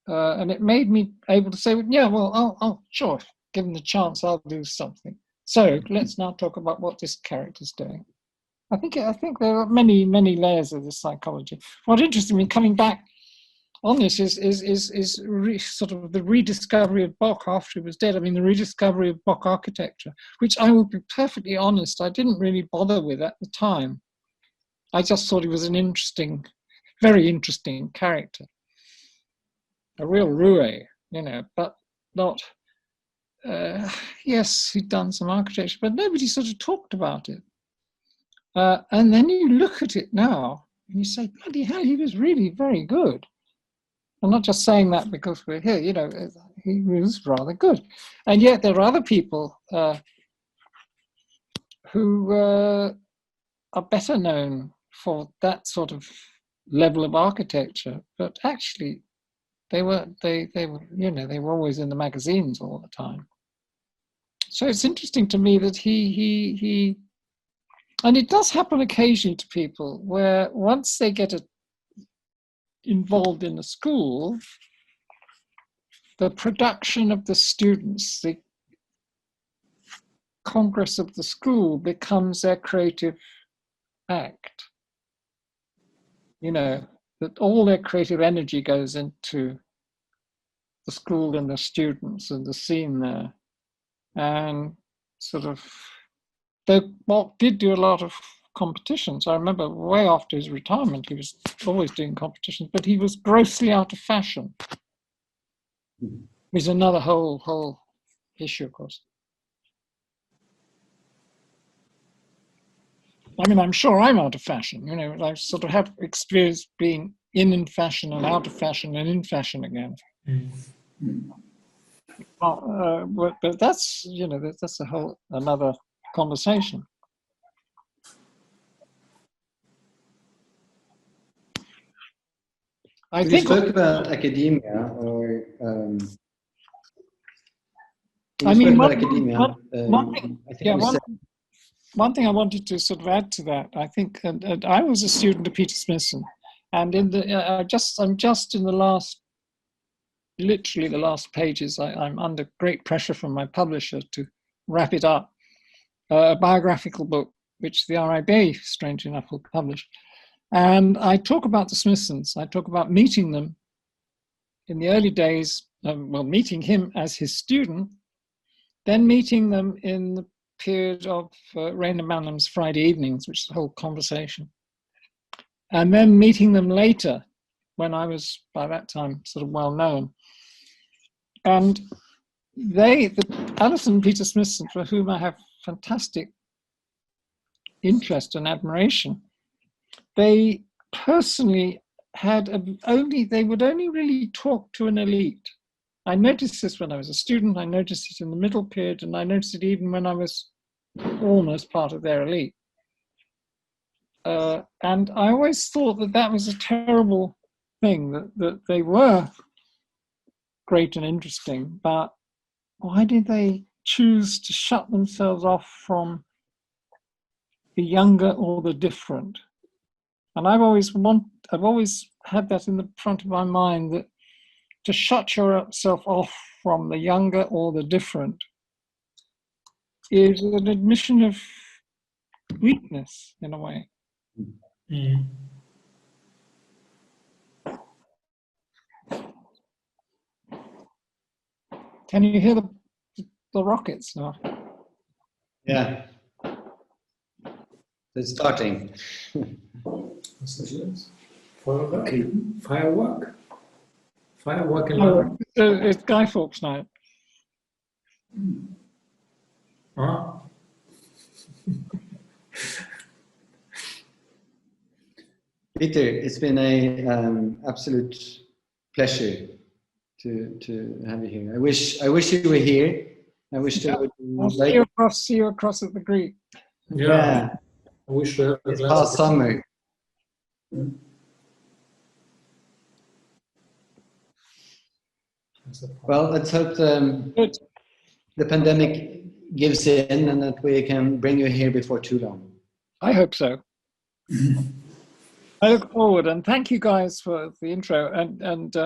And it made me able to say, yeah, well, I'll sure, given the chance, I'll do something. So let's now talk about what this character's doing. I think there are many layers of this psychology. What interested me coming back on this is sort of the rediscovery of Bock after he was dead. I mean, the rediscovery of Bock architecture, which I will be perfectly honest, I didn't really bother with at the time. I just thought he was an interesting, very interesting character. A real roue, you know, but not, yes, he'd done some architecture, but nobody sort of talked about it. And then you look at it now and you say, bloody hell, he was really very good. I'm not just saying that because we're here, you know, he was rather good. And yet there are other people who are better known for that sort of level of architecture, but actually they were, you know, they were always in the magazines all the time. So it's interesting to me that he and it does happen occasionally to people where once they get involved in a school, the production of the students, the congress of the school becomes their creative act. You know, that all their creative energy goes into the school and the students and the scene there. And sort of, Bock did do a lot of competitions. I remember way after his retirement, he was always doing competitions, but he was grossly out of fashion. Which is another whole issue, of course. I mean, I'm sure I'm out of fashion. You know, I sort of have experience being in fashion and out of fashion and in fashion again. But that's, you know, that's another conversation. I think you spoke about academia, or I mean, one thing I wanted to sort of add to that, I think, and I was a student of Peter Smithson, and in the I'm just in the last, literally the last pages, I'm under great pressure from my publisher to wrap it up, a biographical book which the RIBA, strangely enough, will publish. And I talk about the Smithsons. I talk about meeting them in the early days, well, meeting him as his student, then meeting them in the period of Rainer Mannheim's Friday evenings, which is the whole conversation. And then meeting them later, when I was, by that time, sort of well known. And Alison and Peter Smithson, for whom I have fantastic interest and admiration, they personally they would only really talk to an elite. I noticed this when I was a student, I noticed it in the middle period, and I noticed it even when I was almost part of their elite. And I always thought that was a terrible thing, that they were great and interesting, but why did they choose to shut themselves off from the younger or the different? And I've always had that in the front of my mind, that to shut yourself off from the younger or the different is an admission of weakness, in a way. Mm. Can you hear the rockets now? Yeah. It's starting. What's this? Firework? Firework in No, London? it's Guy Fawkes night. Huh? Peter, it's been an absolute pleasure to have you here. I wish you were here. I wish there would be I'll see you across at the Greek. Yeah. I wish we had it's past summer. Well, let's hope the pandemic gives in and that we can bring you here before too long. I hope so. I look forward, and thank you guys for the intro. And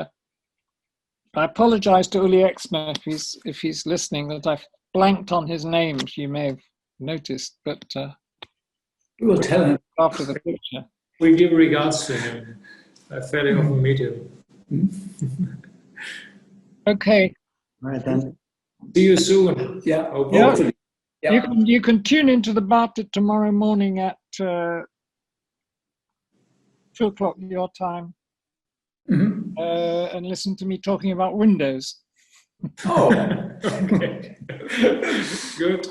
I apologize to Uli Exner if he's listening, that I've blanked on his name, which you may have noticed, but we will tell him after the picture. We give regards to him. I fairly often meet him. Okay. All right then. See you soon. Yeah. Hopefully. Yeah. You can tune into the Bartlett tomorrow morning at 2 o'clock your time, and listen to me talking about Windows. Oh, okay. Good.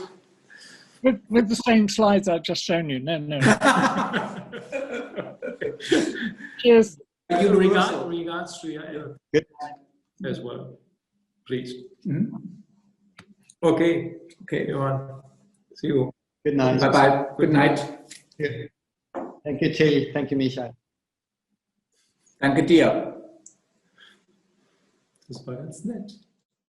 With the same slides I've just shown you. No. Cheers. Regards to your as well, please. Okay, everyone. See you. Good night. bye-bye. Good night. Thank you, Till. Thank you, Michael. Danke dir. Das war ganz nett.